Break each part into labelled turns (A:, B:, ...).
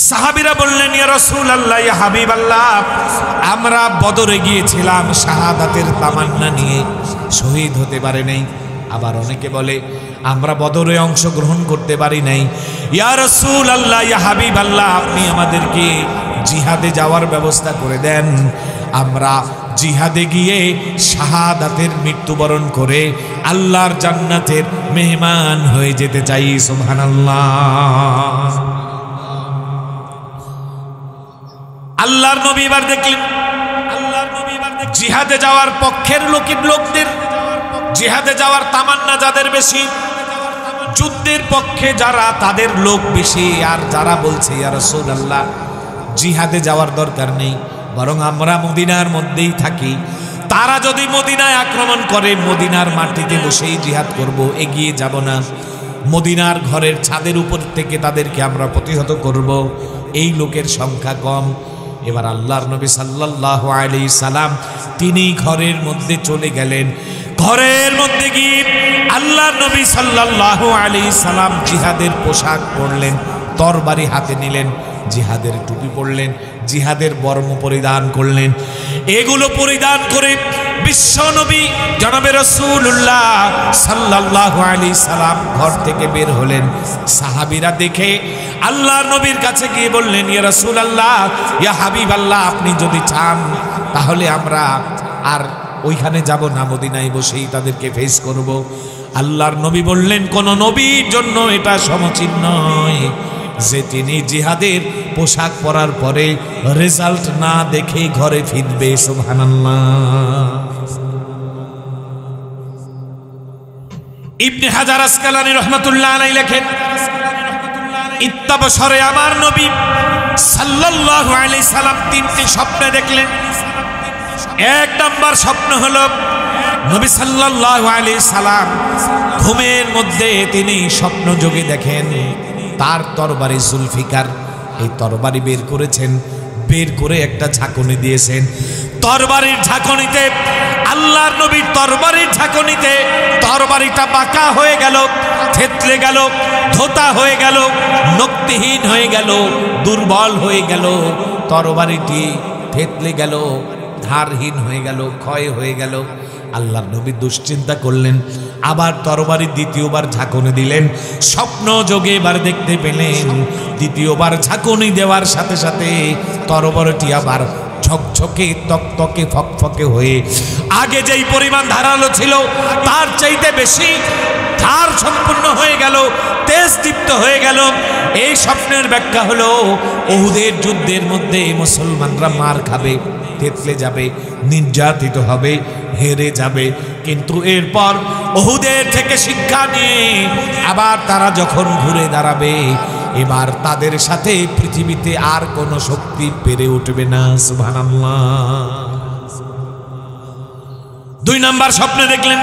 A: সাহাবীরা বললেন, ইয়া রাসূলুল্লাহ, ইয়া হাবিবাল্লাহ, আমরা বদরে গিয়েছিলাম শাহাদাতের তামান্না নিয়ে, শহীদ হতে পারে নাই। আবার অনেকে বলে আমরা বদরে অংশগ্রহণ করতে পারি নাই। ইয়া রাসূলুল্লাহ, ইয়া হাবিবাল্লাহ, আপনি আমাদেরকে জিহাদে যাওয়ার ব্যবস্থা করে দেন, আমরা জিহাদে গিয়ে শাহাদাতের মৃত্যুবরণ করে আল্লাহর জান্নাতের মেহমান হয়ে যেতে চাই। সুবহানাল্লাহ। আল্লাহর নবী এবার দেখলেন জিহাদে যাওয়ার পক্ষের লোকদের, জিহাদে যাওয়ার তামান্না যাদের বেশি, যুদ্ধের পক্ষে যারা তাদের লোক বেশি, আর যারা বলছে ইয়া রাসূলুল্লাহ জিহাদে যাওয়ার দরকার নেই, বরং আমরা মদিনার মধ্যেই থাকি, তারা যদি মদিনায় আক্রমণ করে মদিনার মাটিতে বসেই জিহাদ করব, এগিয়ে যাব না, মদিনার ঘরের ছাদের উপর থেকে তাদেরকে আমরা প্রতিহত করব, এই লোকের সংখ্যা কম। এবার আল্লাহর নবী সাল্লাল্লাহু আলাইহি সাল্লাম তিনি ঘরের মধ্যে চলে গেলেন। ঘরের মধ্যে গিয়ে আল্লাহর নবী সাল্লাল্লাহু আলাইহি সাল্লাম জিহাদের পোশাক পরলেন, তরবারি হাতে নিলেন, জিহাদের টুপি পরলেন, জিহাদের বর্ম পরিধান করলেন। এগুলো পরিধান করে বিশ্ব নবী জনাবে রাসূলুল্লাহ সাল্লাল্লাহু আলাইহি সাল্লাম ঘর থেকে বের হলেন। সাহাবীরা দেখে আল্লাহর নবীর কাছে গিয়ে বললেন, ইয়া রাসূলুল্লাহ, ইয়া হাবিবাল্লাহ, আপনি যদি চান তাহলে আমরা আর ওইখানে যাব না, মদিনায় বসেই তাদেরকে ফেস করব। আল্লাহর নবী বললেন, কোন নবীর জন্য এটা সমীচীন নয় যে তিনি জিহাদের পোশাক পরার পরে রেজাল্ট না দেখে ঘরে ফিরবে। সুবহানাল্লাহ। ইবনে হাজার আসকালানী রাহমাতুল্লাহ আলাইহি লেখেন, ইত্তাবশরে আমার নবী সাল্লাল্লাহু আলাইহি সাল্লাম তিনটি স্বপ্ন দেখলেন। এক নাম্বার স্বপ্ন হলো নবী সাল্লাল্লাহু আলাইহি সাল্লাম ঘুমের মধ্যে তিনি স্বপ্ন যোগে দেখেন তার তরবারি জুলফিকার, এই তরবারি বের করেছেন, বের করে একটা ঝাঁকুনি দিয়েছেন। তরবারির ঝাঁকুনিতে আল্লাহর নবীর তরবারির ঝাঁকুনিতে তরবারিটা বাঁকা হয়ে গেল, থেতলে গেল, ধোতা হয়ে গেল, নক্তিহীন হয়ে গেল, দুর্বল হয়ে গেল, তরবারিটি থেতলে গেল, ধারহীন হয়ে গেল, ক্ষয় হয়ে গেল। আল্লাহর নবী দুশ্চিন্তা করলেন, আবার তরবারি দ্বিতীয়বার ঝাঁকুনি দিলেন। স্বপ্ন যোগে এবার দেখতে পেলেন দ্বিতীয়বার ঝাঁকুনি দেওয়ার সাথে সাথে তরবারিটি আবার ঝকঝকে তকতকে ফকফকে হয়ে আগে যেই পরিমাণ ধারালো ছিল তার চাইতে বেশি ধার সম্পূর্ণ হয়ে গেল, তেজ দীপ্ত হয়ে গেল। এই স্বপ্নের ব্যাখ্যা হলো উহুদের যুদ্ধের মধ্যে মুসলমানরা মার খাবে, থেতলে যাবে, নির্যাতিত হবে, হেরে যাবে, কিন্তু এরপর উহুদের থেকে শিক্ষা নিয়ে আবার তারা যখন ঘুরে দাঁড়াবে এবার তাদের সাথে পৃথিবীতে আর কোন শক্তি পেরে উঠবে না। সুবহানাল্লাহ। দুই নাম্বার স্বপ্নে দেখলেন,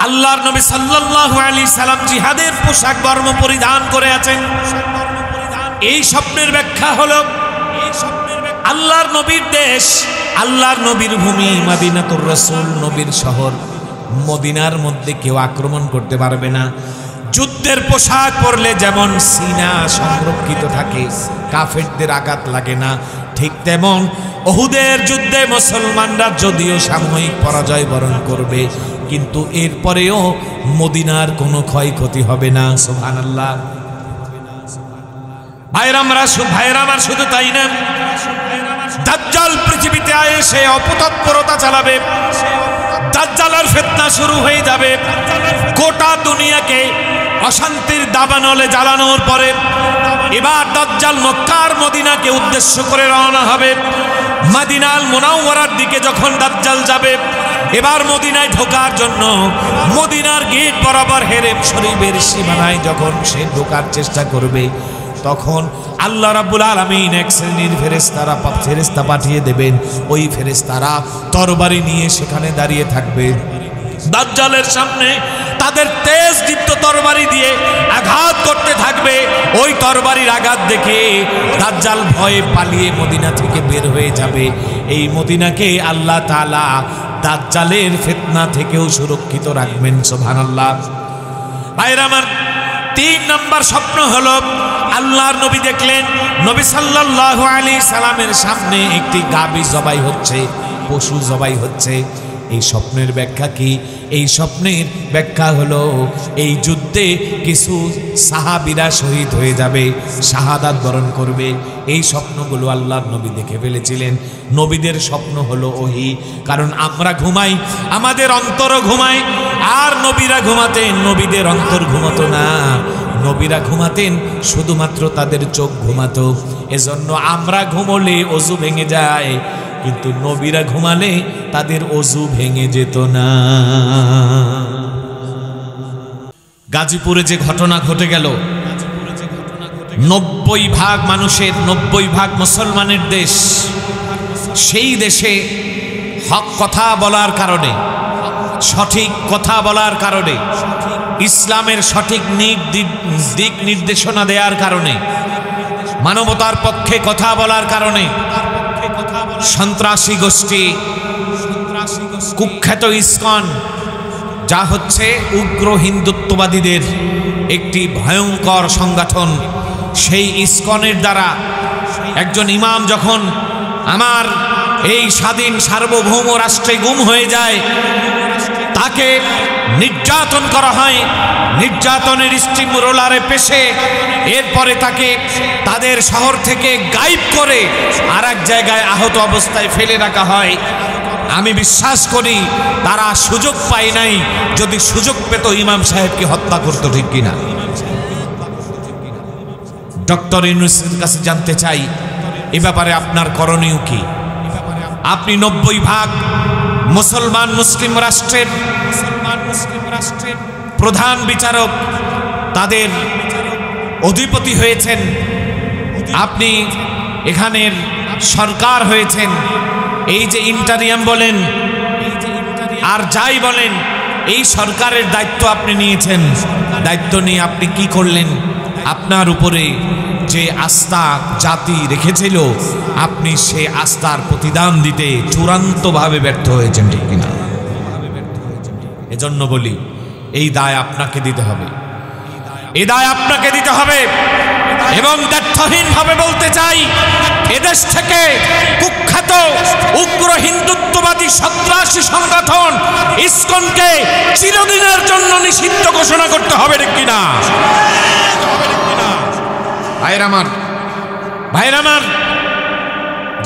A: আল্লাহর নবী সাল্লাল্লাহু আলাইহি সাল্লাম জিহাদের পোশাক বর্ম পরিধান করে আছেন। এই স্বপ্নের ব্যাখ্যা হলো আল্লাহর নবীর দেশ, আল্লাহর নবীর ভূমি মদিনাতুর রাসূল, নবীর শহর, মদিনার মধ্যে কেউ আক্রমণ করতে পারবে না। যুদ্ধের পোশাক পরলে যেমন সিনা সংরক্ষিত থাকে, কাফেরদের আঘাত লাগে না, ঠিক তেমন উহুদের যুদ্ধে মুসলমানরা যদিও সাময়িক পরাজয় বরণ করবে কিন্তু এরপরেও মদিনার কোনো ক্ষয়ক্ষতি হবে না। সুবহানাল্লাহ। ভাইরা আমার শুধু তাই না, দাজ্জাল পৃথিবীতে এসে অপতৎপরতা চালাবে, দাজ্জালের ফিতনা শুরু হয়ে যাবে, গোটা দুনিয়াকে অশান্তির দাবানলে জ্বালানোর পরে এবার দাজ্জাল মক্কার মদিনাকে উদ্দেশ্য করে রওনা হবে। মদিনাল মুনাওয়ারার দিকে যখন দাজ্জাল যাবে এবার মদিনায় ঢোকার জন্য মদিনার গেট বরাবর হেরেম শরীফের সীমানায় যখন সে ঢোকার চেষ্টা করবে তখন আল্লাহ রাব্বুল আলামিন এক শ্রেণীর ফেরেশতা পাঠিয়ে দেবেন। ওই ফেরেশতারা তরবারি নিয়ে সেখানে দাঁড়িয়ে থাকবে, দাজ্জালের সামনে তাদের তেজ দীপ্ত তরবারি দিয়ে আঘাত করতে থাকবে। ওই তরবারির আঘাত দেখে দাজ্জাল ভয়ে পালিয়ে মদিনা থেকে বের হয়ে যাবে। এই মদিনাকে আল্লাহ তাআলা দাজ্জালের ফিতনা থেকেও সুরক্ষিত রাখবেন। সুবহানাল্লাহ। ভাইরা আমার, 3 নম্বর স্বপ্ন হলো আল্লাহর নবী দেখলেন নবী সাল্লাল্লাহু আলাইহি সাল্লামের সামনে একটি গাভী জবাই হচ্ছে, পশু জবাই হচ্ছে। এই স্বপ্নের ব্যাখ্যা কি? এই স্বপ্নের ব্যাখ্যা হলো এই যুদ্ধে কিছু সাহাবীরা শহীদ হয়ে যাবে, শাহাদাত বরণ করবে। এই স্বপ্নগুলো আল্লাহর নবী দেখে ফেলেছিলেন। নবীদের স্বপ্ন হলো ওহী, কারণ আমরা ঘুমাই, আমাদের অন্তরও ঘুমায়, আর নবীরা ঘুমাতেন, নবীদের অন্তর ঘুমাতো না। নবীরা ঘুমাতেন, শুধুমাত্র তাদের চোখ ঘুমাতো। এজন্য আমরা ঘুমোলে অজু ভেঙে যায়, কিন্তু নবীরা ঘুমালে তাদের অজু ভেঙে যেত না। গাজীপুরে যে ঘটনা ঘটে গেল, 90% মানুষের, 90% মুসলমানের দেশ, সেই দেশে হক কথা বলার কারণে, সঠিক কথা বলার কারণে, ইসলামের সঠিক দিক নির্দেশনা দেওয়ার কারণে, মানবতার পক্ষে কথা বলার কারণে সন্ত্রাসী গোষ্ঠী, কুখ্যাত ইসকন, যা হচ্ছে উগ্র হিন্দুত্ববাদীদের একটি ভয়ঙ্কর সংগঠন, সেই ইসকনের দ্বারা একজন ইমাম যখন আমার এই স্বাধীন সার্বভৌম রাষ্ট্রে গুম হয়ে যায়, তাকে নির্যাতন করা হয়, নির্যাতনের স্টিম রোলারে পেশে এরপরে তাকে তাদের শহর থেকে গায়েব করে আর এক জায়গায় আহত অবস্থায় ফেলে রাখা হয়। আমি বিশ্বাস করি তারা সুযোগ পায় নাই, যদি সুযোগ পেত ইমাম সাহেবকে হত্যা করতো, ঠিক কিনা? ডক্টর ইউনূসের কাছে জানতে চাই, এ ব্যাপারে আপনার করণীয় কি? আপনি 90% মুসলমান মুসলিম রাষ্ট্রের প্রধান বিচারক, তাদের অধিপতি হয়েছেন, আপনি এখানের সরকার হয়েছেন। এই যে ইন্টারিয়াম বলেন আর যাই বলেন, এই সরকারের দায়িত্ব আপনি নিয়েছেন। দায়িত্ব নিয়ে আপনি কি করলেন? আপনার উপরে যে আস্থা জাতি রেখেছিল, আপনি সে আস্থার প্রতিদান দিতে চূড়ান্তভাবে ব্যর্থ হয়েছেন, ঠিক কিনা? এজন্য বলি, এই দায় আপনাকে দিতে হবে, এই দায় আপনাকে দিতে হবে। এবং দ্ব্যর্থহীনভাবে বলতে চাই, এদেশ থেকে কুখ্যাত উগ্র হিন্দুত্ববাদী সন্ত্রাসী সংগঠন ইসকনকে চিরদিনের জন্য নিষিদ্ধ ঘোষণা করতে হবে, ঠিক কিনা? ভাইরা আমার,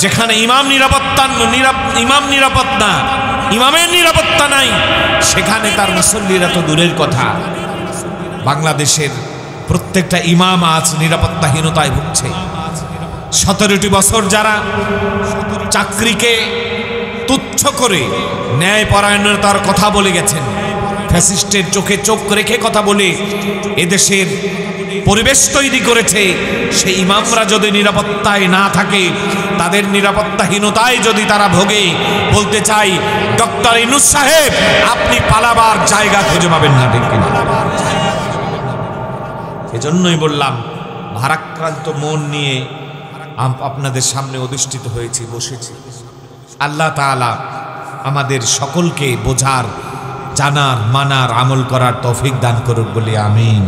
A: যেখানে ইমাম নিরাপদ না, ইমামের নিরাপত্তা নাই, সেখানে তার মুসল্লিরা তো দূরের কথা। বাংলাদেশের প্রত্যেকটা ইমাম আজ নিরাপত্তাহীনতায় ভুগছে। 17টি বছর যারা চাকরিকে তুচ্ছ করে ন্যায় পরায়ণতার কথা বলে গেছেন, ফ্যাসিস্টের চোখে চোখ রেখে কথা বলে এদেশের পরিবেশ তৈরি করেছে, সেই ইমামরা যদি নিরাপত্তায় না থাকে, তাদের নিরাপত্তাহীনতায় যদি তারা ভোগে, বলতে চাই ডক্টর ইউনূস সাহেব, আপনি পালাবার জায়গা খুঁজে পাবেন না, ঠিক কিনা? এজন্যই বললাম, ভারাক্রান্ত মন নিয়ে আপনাদের সামনে অধিষ্ঠিত হয়েছি, বসেছি। আল্লাহ তাআলা আমাদের সকলকে বোঝার, জানার, মানার, আমল করার তৌফিক দান করুক বলে আমিন।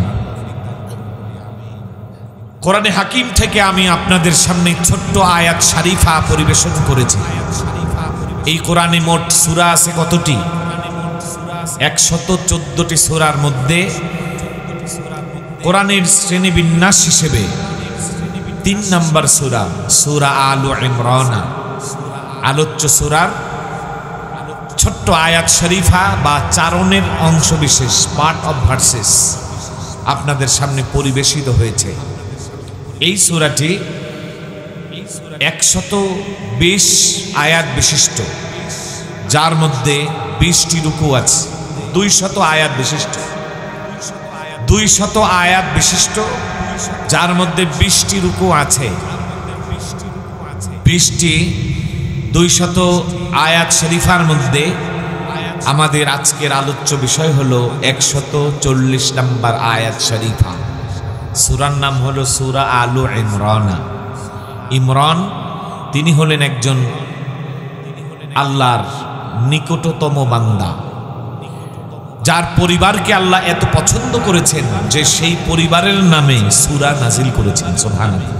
A: কোরআনে হাকিম থেকে আমি আপনাদের সামনে ছোট্ট আয়াত শরীফা পরিবেশন করেছি। এই কোরআনে মোট সূরা আছে কতটি? 114টি সূরার মধ্যে কোরআনের শ্রেণীবিন্যাস হিসেবে 3 নম্বর সূরা, সূরা আলে ইমরান, আলোচ্য সূরার ছোট্ট আয়াত শরীফা বা চারণের অংশ বিশেষ, পার্ট অফ ভার্সেস, আপনাদের সামনে পরিবেশিত হয়েছে। এই সূরাটি 120 আয়াত বিশিষ্ট, যার মধ্যে 20টি রুকু আছে। 200 আয়াত বিশিষ্ট, 200 আয়াত বিশিষ্ট, যার মধ্যে 20টি রুকু আছে। 20টি 200 আয়াত শরীফার মধ্যে আমাদের আজকের আলোচ্য বিষয় হলো 140 নম্বর আয়াত শরীফা। সূরার নাম হলো সূরা আলে ইমরান। ইমরান তিনি হলেন একজন আল্লাহর নিকটতম বান্দা, যার পরিবারকে আল্লাহ এত পছন্দ করেছেন যে সেই পরিবারের নামে সূরা নাজিল করেছেন। সুবহানাল্লাহ।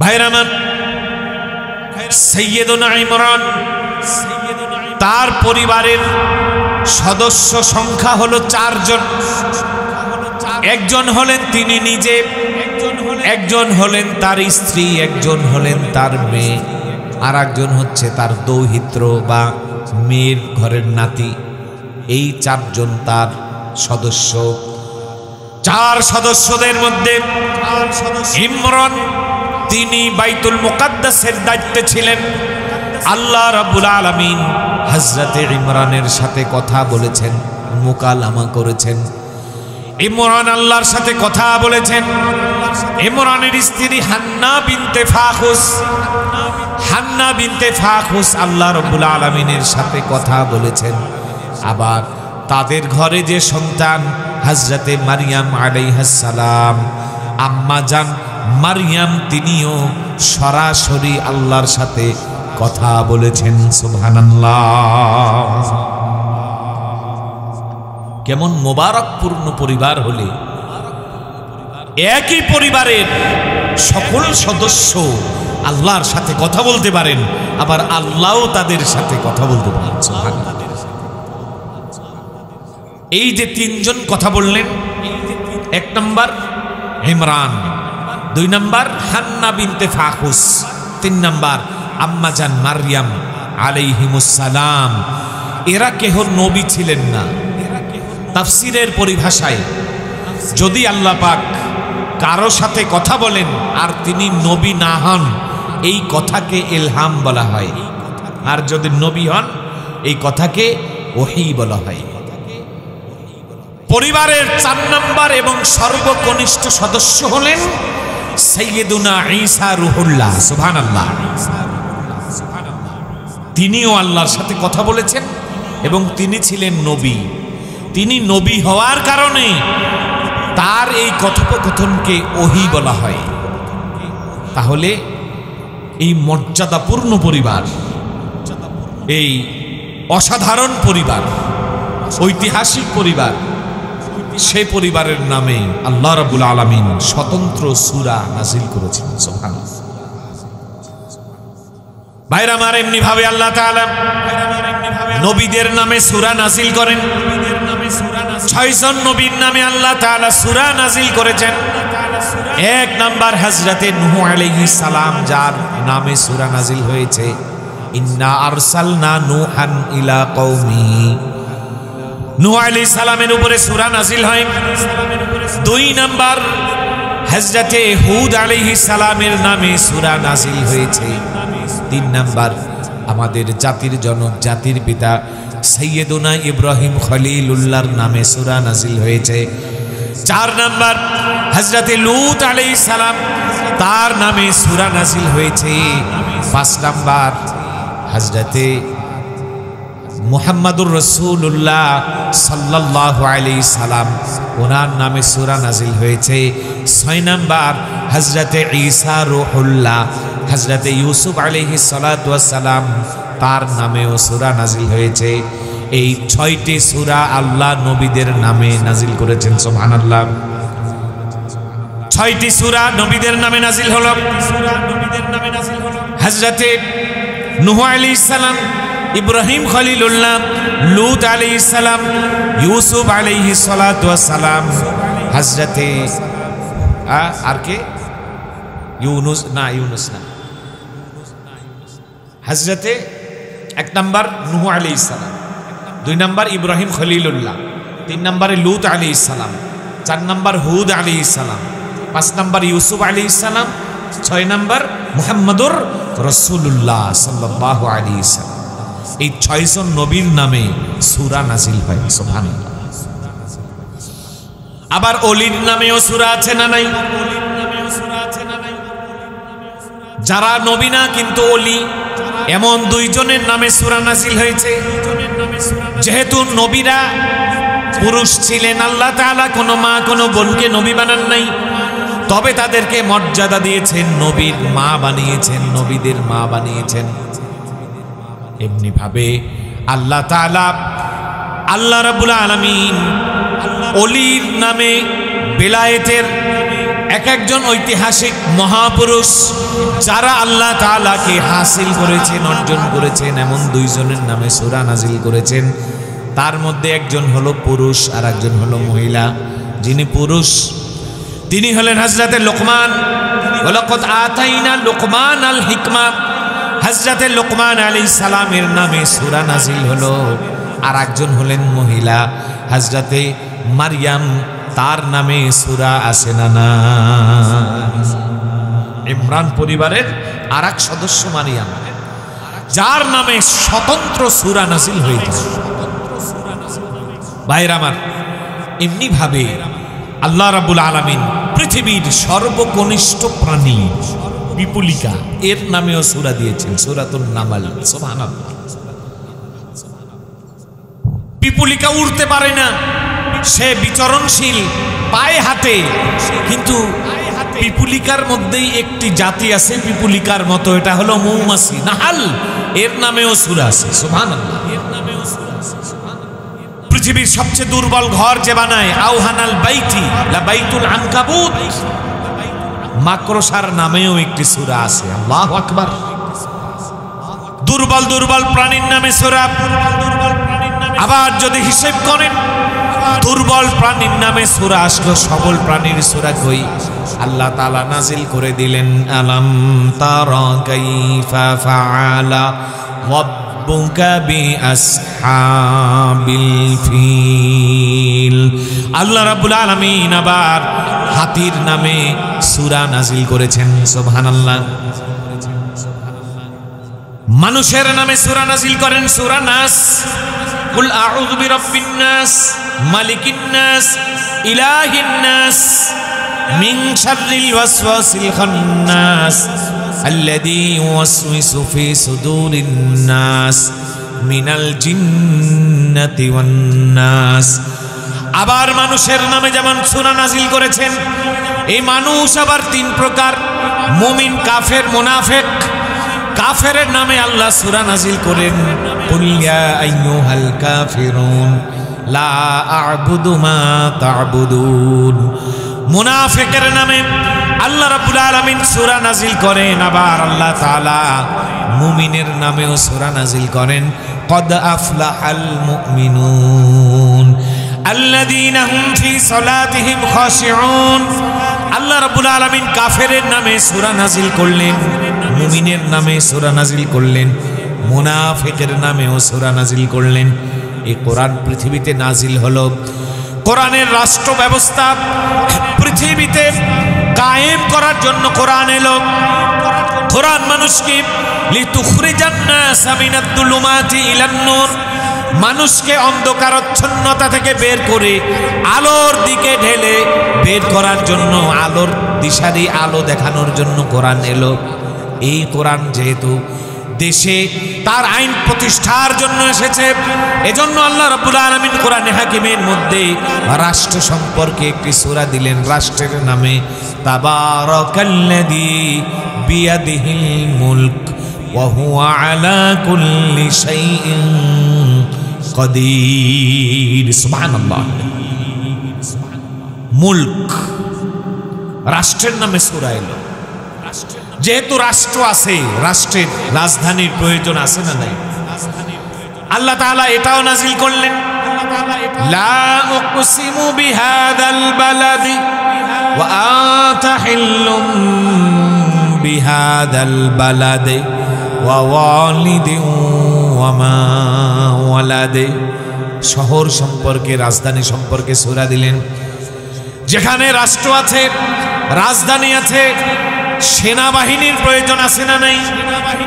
A: ভাইরা আমার, সাইয়্যিদুনা ইমরান তার পরিবারের সদস্য সংখ্যা হলো 4 জন। একজন হলেন তিনি নিজে, একজন হলেন তার স্ত্রী, একজন হলেন তার মেয়ে, আর একজন হচ্ছে তার দৌহিত্র বা মেয়ের ঘরের নাতি। এই 4 জন তার সদস্য। 4 সদস্যদের মধ্যে ইমরান তিনি বাইতুল মুকাদ্দাসের দায়িত্বে ছিলেন। আল্লাহ রাব্বুল আলামিন হযরতে ইমরানের সাথে কথা বলেছেন, মুকালামা করেছেন। ইমরান আল্লাহর সাথে কথা বলেছেন। ইমরানের স্ত্রী হান্না বিনতে ফাখুস, হান্না বিনতে ফাখুস আল্লাহ রাব্বুল আলামিনের সাথে কথা বলেছেন। আবার তাদের ঘরে যে সন্তান হযরতে মারইয়াম আলাইহিস সালাম, আম্মা জান মারইয়াম, তিনিও সরাসরি আল্লাহর সাথে কথা বলেছেন। সুবহানাল্লাহ। কেমন মোবারকপূর্ণ পরিবার হলে একই পরিবারের সকল সদস্য আল্লাহর সাথে কথা বলতে পারেন, আবার আল্লাহও তাদের সাথে কথা বলতে পারেন। সুবহানাল্লাহ। এই যে 3 জন কথা বললেন, 1 নম্বর ইমরান, 2 নম্বর হান্না বিনতে ফাখুস, 3 নম্বর আম্মা জান মারইয়াম আলাইহিমুস সালাম। এরা কেহ নবী ছিলেন না। তাফসীরের পরিভাষায় যদি আল্লাহ পাক কারো সাথে কথা বলেন আর তিনি নবী না হন, এই কথাকে ইলহাম বলা হয়। আর যদি নবী হন, এই কথাকে ওহী বলা হয়। পরিবারের 4 নম্বর এবং সর্বকনিষ্ঠ সদস্য হলেন সাইয়্যিদুনা ঈসা রূহুল্লাহ। সুবহানাল্লাহ। তিনিও আল্লাহর সাথে কথা বলেছেন এবং তিনি ছিলেন নবী। তিনি নবী হওয়ার কারণে তার এই কথোপকথনকে ওহী বলা হয়। তাহলে এই মর্যাদাপূর্ণ পরিবার, এই অসাধারণ পরিবার, ঐতিহাসিক পরিবার, সেই পরিবারের নামে আল্লাহ রাব্বুল আলামিন স্বতন্ত্র সূরা নাজিল করেছেন। সুবহানাল্লাহ। ভাইরা আমার, এমনি ভাবে আল্লাহ তাআলা নবীদের নামে সূরা নাজিল করেন। 6 জন নবীর নামে আল্লাহ তাআলা সূরা নাজিল করেছেন। 1 নাম্বার হযরতে নূহ আলাইহিস সালাম, যার নামে সূরা নাজিল হয়েছে ইন্না আরসালনা নূহান ইলা কওমিহি। নূহ আলাইহিস সালামের উপরে সূরা নাজিল হয়। 2 নাম্বার হযরতে হুদ আলাইহিস সালামের নামে সূরা নাজিল হয়েছে। 3 নাম্বার আমাদের জাতির জনক, জাতির পিতা সাইয়্যিদুনা ইব্রাহিম খলিলুল্লাহর নামে সূরা নাজিল হয়েছে। 4 নাম্বার হযরতে লূত আলাইহিস সালাম, তার নামে সূরা নাজিল হয়েছে। 5 নাম্বার হযরতে মুহাম্মাদুর রাসূলুল্লাহ সাল্লাল্লাহু আলাইহি সাল্লাম, ওনার নামে সূরা নাজিল হয়েছে। 6 নাম্বার হযরতে ঈসা রূহুল্লাহ, হযরতে ইউসুফ আলাইহিস সালাতু ওয়াস সালাম, তার নামেও সূরা নাজিল হয়েছে। এই 6টি সূরা আল্লাহ নবীদের নামে নাজিল করেছেন। সুবহানাল্লাহ। 6টি সূরা নবীদের নামে নাজিল হলো। হযরতে নূহ আলাইহিস সালাম, ইব্রাহিম খলিলুল্লাহ, লূত আলাইহিস সালাম, ইউসুফ আলাইহিস সালাতু ওয়াস সালাম, হযরতে আর কে ইউনুস না, হযরতে 1 নাম্বার নূহ আলাইহিস সালাম, 2 নাম্বার ইব্রাহিম খলিলুল্লাহ, 3 নাম্বারে লূত আলাইহিস সালাম, 4 নাম্বার হুদ আলাইহিস সালাম, 5 নাম্বার ইউসুফ আলাইহিস সালাম, 6 নাম্বার মুহাম্মাদুর রাসূলুল্লাহ সাল্লাল্লাহু আলাইহি সাল্লাম। এই 6 জন নবীর নামে সূরা নাজিল হয়। সুবহানাল্লাহ। আবার ওলির নামেও সূরা আছে না নাই? যারা নবী না কিন্তু ওলি, এমন 2 জনের নামে সূরা নাজিল হয়েছে। যেহেতু নবীরা পুরুষ ছিলেন, আল্লাহ তাআলা কোনো মা কোনো বোনকে নবী বানান নাই, তবে তাদেরকে মর্যাদা দিয়েছেন, নবীর মা বানিয়েছেন, নবীদের মা বানিয়েছেন। এমনি ভাবে আল্লাহ তাআলা আল্লাহ রাব্বুল আলামিন অলির নামে বেলায়েতের এক একজন ঐতিহাসিক মহাপুরুষ যারা আল্লাহ তাআলাকে হাসিল করেছেন, অর্জন করেছেন, এমন দুইজনের নামে সূরা নাজিল করেছেন। তার মধ্যে একজন হলো পুরুষ আর একজন হলো মহিলা। যিনি পুরুষ তিনি হলেন হযরতে লোকমান। ওয়ালাকাদ আতাইনা লোকমান আল হিকমা। হযরতে লোকমান আলাইহিস সালামের নামে সূরা নাজিল হলো। আর একজন হলেন মহিলা হযরতে মারইয়াম, তার নামে সূরা আছে না না? ইমরান পরিবারের আর এক সদস্য মারইয়াম, যার নামে স্বতন্ত্র সূরা নাজিল হয়েছে। ভাইরা আমার, এমনি ভাবে আল্লাহ রাব্বুল আলামিন পৃথিবীর সর্বকনিষ্ঠ প্রাণী পিপুলিকা, এর নামেও সূরা দিয়েছেন, সূরাতুন নামাল। সুবহানাল্লাহ। পিপুলিকা উড়তে পারে না, সে বিচরণশীল পায়ে হাতে, কিন্তু পিপুলিকার মধ্যেই একটি জাতি আছে পিপুলিকার মতো, এটা হলো মৌমাছি, নাহাল। এর নামেও সূরা আছে। সুবহানাল্লাহ। পৃথিবীর সবচেয়ে দুর্বল ঘর যে বানায়, আওহানাল বাইতি লা বাইতুল আনকাবুত, মাকড়সার নামেও একটি সূরা আছে। আল্লাহু আকবার। দুর্বল দুর্বল প্রাণীর নামে সূরা। আবার যদি হিসেব করেন দুর্বল প্রাণীর নামে সূরা আসলো, সবল প্রাণীর সূরা কই? আল্লাহ তাআলা নাজিল করে দিলেন আলাম তারা কাইফা ফাআলা রাব্বুকা বিআসহাবিল ফিল। আল্লাহ রাব্বুল আলামিন আবার হাতির নামে সূরা নাজিল করেছেন। সুবহানাল্লাহ। মানুষের নামে সূরা নাজিল করেন সূরা নাস। কুল আউযু বিরাব্বিন নাস মালিকিন নাস ইলাহিন নাস মিন শাররিল ওয়াসওয়াসিল খান্নাস আল্লাযী ইউওয়াসওয়িসু ফি সুদুরিন নাস মিনাল জিন্নাতি ওয়ান নাস। আবার মানুষের নামে যেমন সূরা নাজিল করেছেন, এই মানুষ আবার তিন প্রকার: মুমিন, কাফের, মুনাফিক। কাফেরের নামে আল্লাহ সূরা নাজিল করেন কুল ইয়া আইয়ুহাল কাফিরুন লা আ'বুদু মা তা'বুদুন। মুনাফিকের নামে আল্লাহ রাব্বুল আলামিন সূরা নাজিল করেন। আবার আল্লাহ তাআলা মুমিনের নামেও সূরা নাজিল করেন ক্বাদ আফলাহাল মুমিনুন আল্লাযীনা হুম ফি সালাতিহিম খাশিউন। আল্লাহ রাব্বুল আলামিন কাফেরের নামে সূরা নাজিল করলেন, মুমিনের নামে সূরা নাজিল করলেন, মুনাফিকের নামেও সূরা নাজিল করলেন। এই কোরআন পৃথিবীতে নাজিল হলো, কোরআনের রাষ্ট্র ব্যবস্থা পৃথিবীতে কায়েম করার জন্য কোরআন এলো। কোরআন মানুষকে লিতুখরিজান নাস মিনাদ দুলুমাতি ইলান নূর, মানুষকে অন্ধকারাচ্ছন্নতা থেকে বের করে আলোর দিকে ঢেলে বের করার জন্য, আলোর দিশারি, আলো দেখানোর জন্য কোরআন এলো। এই কোরআন যেহেতু দেশে তার আইন প্রতিষ্ঠার জন্য এসেছে, এজন্য আল্লাহ রাব্বুল আলামিন কোরআনে হাকিমের মধ্যে রাষ্ট্র সম্পর্কে একটি সূরা দিলেন রাষ্ট্রের নামে তাবারাকাল্লাযী বিয়াদিহিল মুলক ওয়া হুয়া আলা কুল্লি শাইইন কাদির। সুবহানাল্লাহ। মুলক, রাষ্ট্রের নামে সূরা এলো। যেহেতু রাষ্ট্র আছে, রাষ্ট্রের রাজধানীর প্রয়োজন আছে না নাই? আল্লাহ তাআলা এটাও নাজিল করলেন লা উকসিমু বিহাদাল বালাদি ওয়া আতা হিল্লুম বিহাদাল বালাদি ওয়া ওয়ালিদিন ওয়া মা ওয়ালাদে। শহর সম্পর্কে, রাজধানী সম্পর্কে সূরা দিলেন। যেখানে রাষ্ট্র আছে, রাজধানী আছে, সেনাবাহিনীর প্রয়োজন আছে না নাই?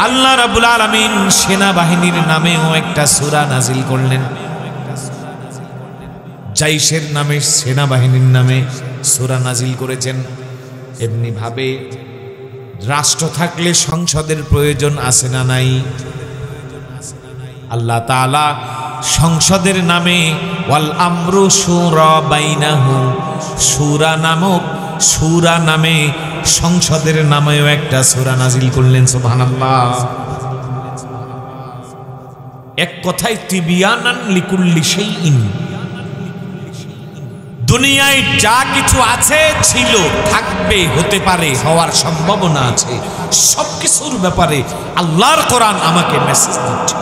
A: আল্লাহ রাব্বুল আলামিন সেনাবাহিনীর নামেও একটা সূরা নাজিল করলেন। জাইশের নামে, সেনাবাহিনীর নামে সূরা নাজিল করেছেন। এমনি ভাবে রাষ্ট্র থাকলে সংসদের প্রয়োজন আছে না নাই? আল্লাহ তাআলা সংসদের নামে ওয়াল আমরু শুরা বাইনাহুম, সূরা নামক, সূরা নামে সংসদের নামেও একটা সূরা নাজিল করলেন। সুবহানাল্লাহ। এক কথায় তিবিয়ানান লিকুল্লি শাইইন, দুনিয়ায় যা কিছু আছে, ছিল, থাকবে, হতে পারে, হওয়ার সম্ভাবনা আছে, সবকিছুর ব্যাপারে আল্লাহর কোরআন আমাকে মেসেজ দিচ্ছে।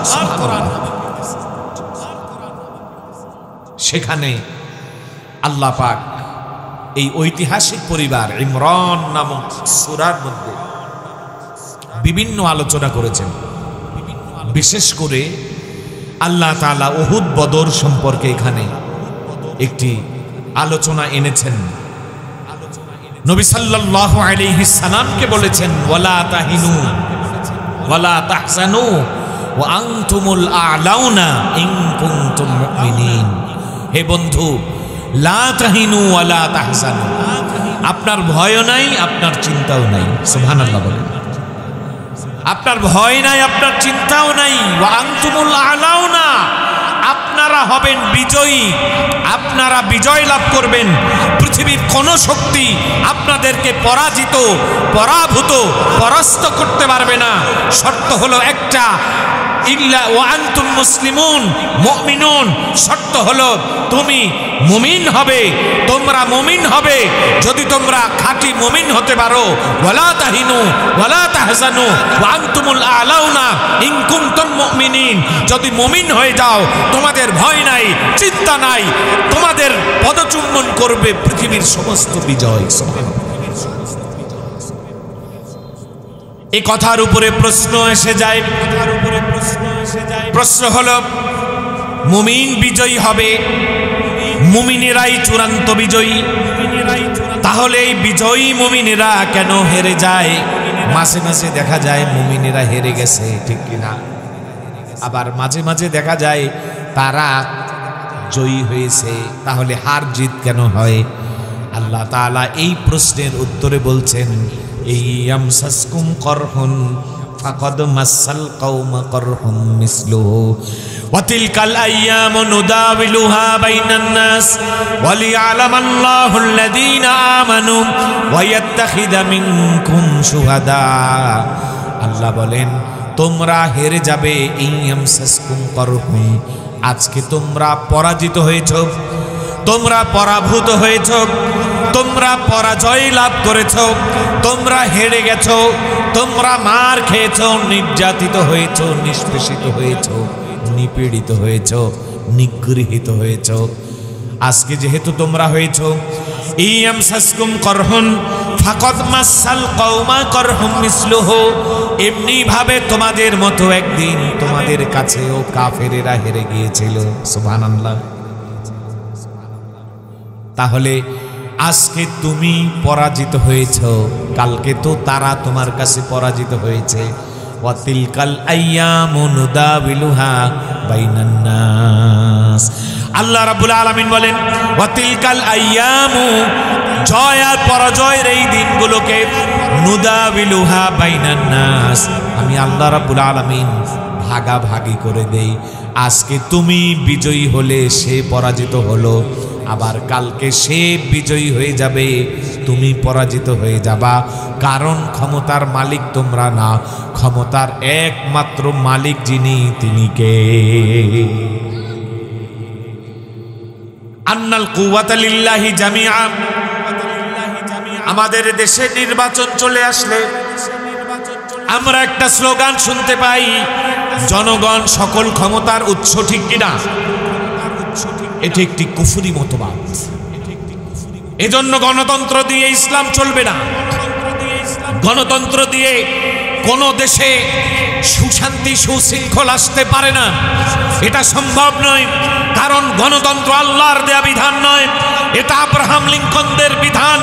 A: সেখানে আল্লাহ পাক এই ঐতিহাসিক পরিবার ইমরান নামক সূরার মধ্যে বিভিন্ন আলোচনা করেছেন। বিশেষ করে আল্লাহ তাআলা উহুদ বদর সম্পর্কে এখানে একটি আলোচনা এনেছেন। নবী সাল্লাল্লাহু আলাইহি সাল্লামকে বলেছেন ওয়ালা তাহিনু ওয়ালা তাহজানু ওয়া আনতুমুল আ'লাউনা ইন কুনতুম মুমিনিন। হে বন্ধু, লা তাহিনু ওয়ালা তাহজানু, আপনার ভয়ও নাই, আপনার চিন্তাও নাই। সুবহানাল্লাহ বলেন। আপনার ভয় নাই, আপনার চিন্তাও নাই। ওয়া আনতুমুল আ'লাউনা, আপনারা হবেন বিজয়ী, আপনারা বিজয় লাভ করবেন। পৃথিবীর কোন শক্তি আপনাদেরকে পরাজিত, পরাভূত, পরাস্ত করতে পারবে না। শর্ত হলো একটা, ইল্লা ওয়া আনতুম মুসলিমুন মুমিনুন। শর্ত হলো তুমি মুমিন হবে, তোমরা মুমিন হবে। যদি তোমরা খাঁটি মুমিন হতে পারো, ওয়ালা তাহিনু ওয়ালা তাহজানু ওয়া আনতুমুল আ'লাউনা ইন কুনতুম মুমিনিন, যদি মুমিন হয়ে যাও, তোমাদের ভয় নাই, চিন্তা নাই, তোমাদের পদচুম্বন করবে পৃথিবীর সমস্ত বিজয়। এই কথার উপরে প্রশ্ন এসে যায়। প্রশ্ন হলো, মুমিন বিজয়ী হবে, মুমিনেরাই চূড়ান্ত বিজয়ী, তাহলে এই বিজয়ী মুমিনেরা কেন হেরে যায়? মাঝে মাঝে দেখা যায় মুমিনেরা হেরে গেছে, ঠিক কিনা? আবার মাঝে মাঝে দেখা যায় তারা জয়ী হয়েছে, তাহলে হার জিত কেন হয়? আল্লাহ তাআলা এই প্রশ্নের উত্তরে বলছেন, ইয়ামসাসকুম করহুন ফাকাদ মাসাল কওমা করহুম মিসলুহু ওয়া তিলকাল আইয়ামু নুদাবিলুহা বাইনান নাস ওয়া লিয়ালামাল্লাহুল্লাযীনা আমানু ওয়া ইয়াত্তাখিযা মিনকুম শুহাদা। আল্লাহ বলেন, তোমরা হেরে যাবে। ইয়ামসাসকুম করহুন, আজকে তোমরা পরাজিত হয়েছ, তোমরা পরাভূত হয়েছ, তোমরা পরাজয় লাভ করেছ, তোমরা হেরে গেছ, তোমরা মার খেয়েছ, নির্যাতিত হয়েছ, নিষ্পেষিত হয়েছ, নিপীড়িত হয়েছ, নিগৃহীত হয়েছ। আজকে যেহেতু তোমরা হয়েছ, ইয়ামসাসকুম করহুন ফাকাদ মাসাল কওমা করহুম মিসলুহু, এমনি ভাবে তোমাদের মতো একদিন তোমাদের কাছেও কাফেরেরা হেরে গিয়েছিল। সুবহানাল্লাহ। তাহলে আজকে তুমি পরাজিত হয়েছ, কালকে তো তারা তোমার কাছে পরাজিত হয়েছে। ওয়া তিলকাল আইয়ামু নুদাবিলুহা বাইনান নাস। আল্লাহ রাব্বুল আলামিন বলেন, ওয়া তিলকাল আইয়ামু, জয় আর পরাজয়ের এই দিনগুলোকে, নুদাবিলুহা বাইনান নাস, আমি আল্লাহ রাব্বুল আলামিন ভাগাভাগি করে দেই। আজকে তুমি বিজয়ী হলে সে পরাজিত হলো, আবার কালকে সে বিজয়ী হয়ে যাবে, তুমি পরাজিত হয়ে যাবা। কারণ ক্ষমতার মালিক তোমরা না, ক্ষমতার একমাত্র মালিক যিনি, তিনি কে? আন্নাল কুওয়াতা লিল্লাহি জামিআ। আমাদের দেশে নির্বাচন চলে আসলে আমরা একটা স্লোগান শুনতে পাই, জনগণ সকল ক্ষমতার উৎস, ঠিক কিনা? এটি একটি কুফরি মতবাদ। এজন্য গণতন্ত্র দিয়ে ইসলাম চলবে না। গণতন্ত্র দিয়ে কোন দেশে সুশান্তি সুশৃঙ্খল আসতে পারে না, এটা সম্ভব নয়। কারণ গণতন্ত্র আল্লাহর দেয়া বিধান নয়, এটা আব্রাহাম লিঙ্কনদের বিধান,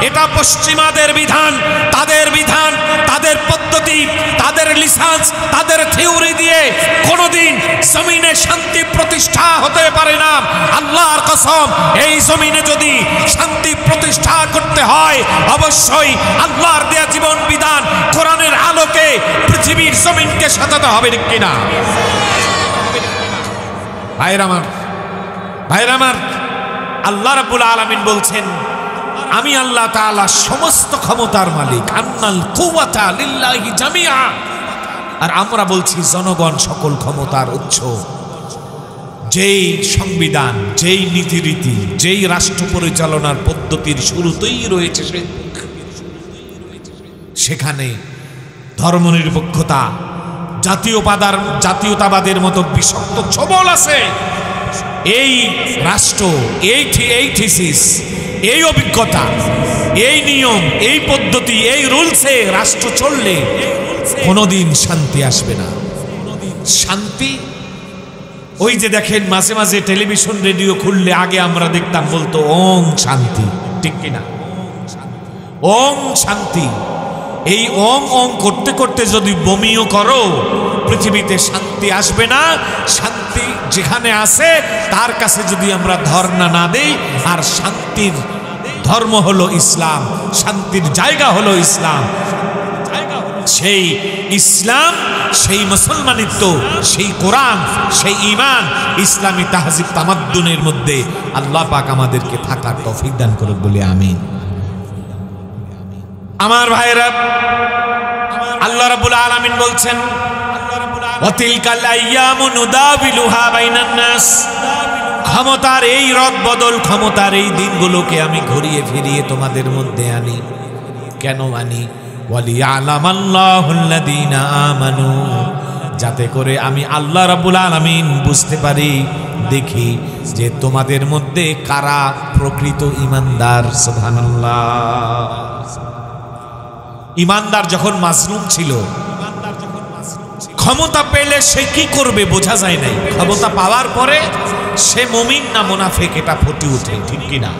A: এটা পশ্চিমাদের বিধান, তাদের বিধান, তাদের পদ্ধতি, তাদের লিসান্স, তাদের থিওরি দিয়ে কোনোদিন জমিনে শান্তি প্রতিষ্ঠা হতে পারে না। আল্লাহর কসম, এই জমিনে যদি শান্তি প্রতিষ্ঠা করতে হয়, অবশ্যই আল্লাহর দেয়া জীবন বিধান কোরআনের আলোকে পৃথিবীর জমিনকে সাজাতে হবে, ঠিক কিনা? ভাইরা আমার, আল্লাহ রাব্বুল আলামিন বলছেন, আমি আল্লাহ তাআলা সমস্ত ক্ষমতার মালিক। আন্নাল কুওয়াতা লিল্লাহি জামিআ। আর আমরা বলছি জনগণ সকল ক্ষমতার উৎস। যেই সংবিধান, যেই নীতিরীতি, যেই রাষ্ট্র পরিচালনার পদ্ধতির শুরুতেই রয়েছে সেখানে ধর্মনিরপেক্ষতা, জাতীয়তাবাদের মতো বিষাক্ত ছবল আছে। এই রাষ্ট্র, এই থিসিস, এই অভিজ্ঞতা, এই নিয়ম, এই পদ্ধতি, এই রুলসে রাষ্ট্র চললে কোনোদিন শান্তি আসবে না। শান্তি ওই যে দেখেন মাঝে মাঝে টেলিভিশন রেডিও খুললে আগে আমরা দেখতাম বলতো ওম শান্তি, ঠিক কিনা? ওম শান্তি। এই ওম ওম করতে করতে যদি বমিও করো পৃথিবীতে শান্তি আসবে না। শান্তি যেখানে আছে তার কাছে যদি আমরা ধর্ণা না দেই, আর শান্তির ধর্ম হলো ইসলাম, শান্তির জায়গা হলো ইসলাম, সেই ইসলাম, সেই মুসলমানিত্ব, সেই কোরআন, সেই ঈমান, ইসলামী তাহজিব তামাদ্দুনের মধ্যে আল্লাহ পাক আমাদেরকে থাকার তৌফিক দান করুন বলে আমিন। আমার ভাইরা, আল্লাহ রাব্বুল আলামিন বলছেন ওয়াতিলকাল আইয়ামু নুদাবিলুহা বাইনান নাস। ক্ষমতার এই রদ বদল, ক্ষমতার এই দিনগুলোকে আমি ঘুরিয়ে ফিরিয়ে তোমাদের মধ্যে আনি। কেন আনি? ওয়ালিয়ালামাল্লাহুল্লাযীনা আমানু, যাতে করে আমি আল্লাহ রাব্বুল আলামিন বুঝতে পারি, দেখি যে তোমাদের মধ্যে কারা প্রকৃত ঈমানদার। সুবহানাল্লাহ। ঈমানদার যখন মাজলুম ছিল, ক্ষমতা পেলে সে কি করবে বোঝা যায় নাই। ক্ষমতা পাওয়ার পরে সে মুমিন না মুনাফিক এটা ফুটে ওঠে, ঠিক কিনা?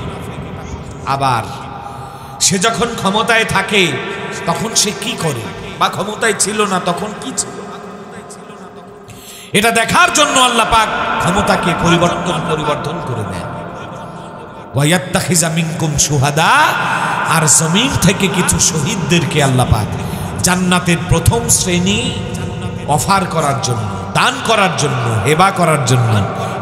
A: আবার সে যখন ক্ষমতায় থাকে তখন সে কি করে, বা ক্ষমতায় ছিল না তখন কি ছিল, এটা দেখার জন্য আল্লাহ পাক ক্ষমতাকে পরিবর্তন করে দেন। ওয়ায়াত্তাখিযা মিনকুম শুহাদা, আর জমিন থেকে কিছু শহীদদেরকে আল্লাহ পাক জান্নাতের প্রথম শ্রেণী অফার করার জন্য, দান করার জন্য, হেবা করার জন্য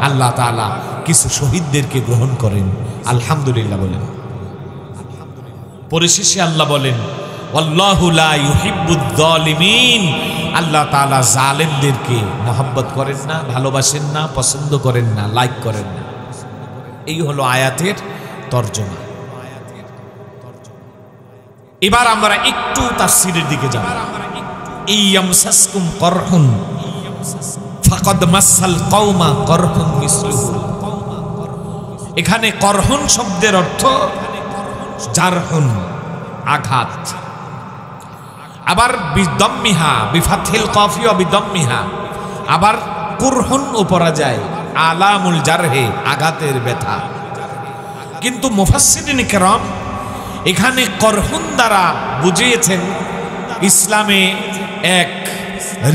A: আল্লাহ তাআলা কিছু শহীদদেরকে গ্রহণ করেন। আলহামদুলিল্লাহ বলেন। পরিশেষে আল্লাহ বলেন আল্লাহু লা ইউহিব্বুয যালিমিন, আল্লাহ তাআলা জালেমদেরকে মহব্বত করেন না, ভালোবাসেন না, পছন্দ করেন না, লাইক করেন না। এই হলো আয়াতের তরজমা। এবার আমরা একটু তাফসীরের দিকে যাব। ইয়ামসাসকুম করহুন ফাকাদ মাসাল কওমা করহুন মিসলুহু। এখানে করহুন শব্দের অর্থ জারহুন, আঘাত। আবার বিদম্মিহা, বিফাথিল কফি ও বিদম্মিহা। আবার কুরহুন পড়া যায়, আলামুল জারহে, আঘাতের ব্যথা। কিন্তু মুফাসসিরিন কিরাম এখানে করহুন দ্বারা বুঝিয়েছেন ইসলামে এক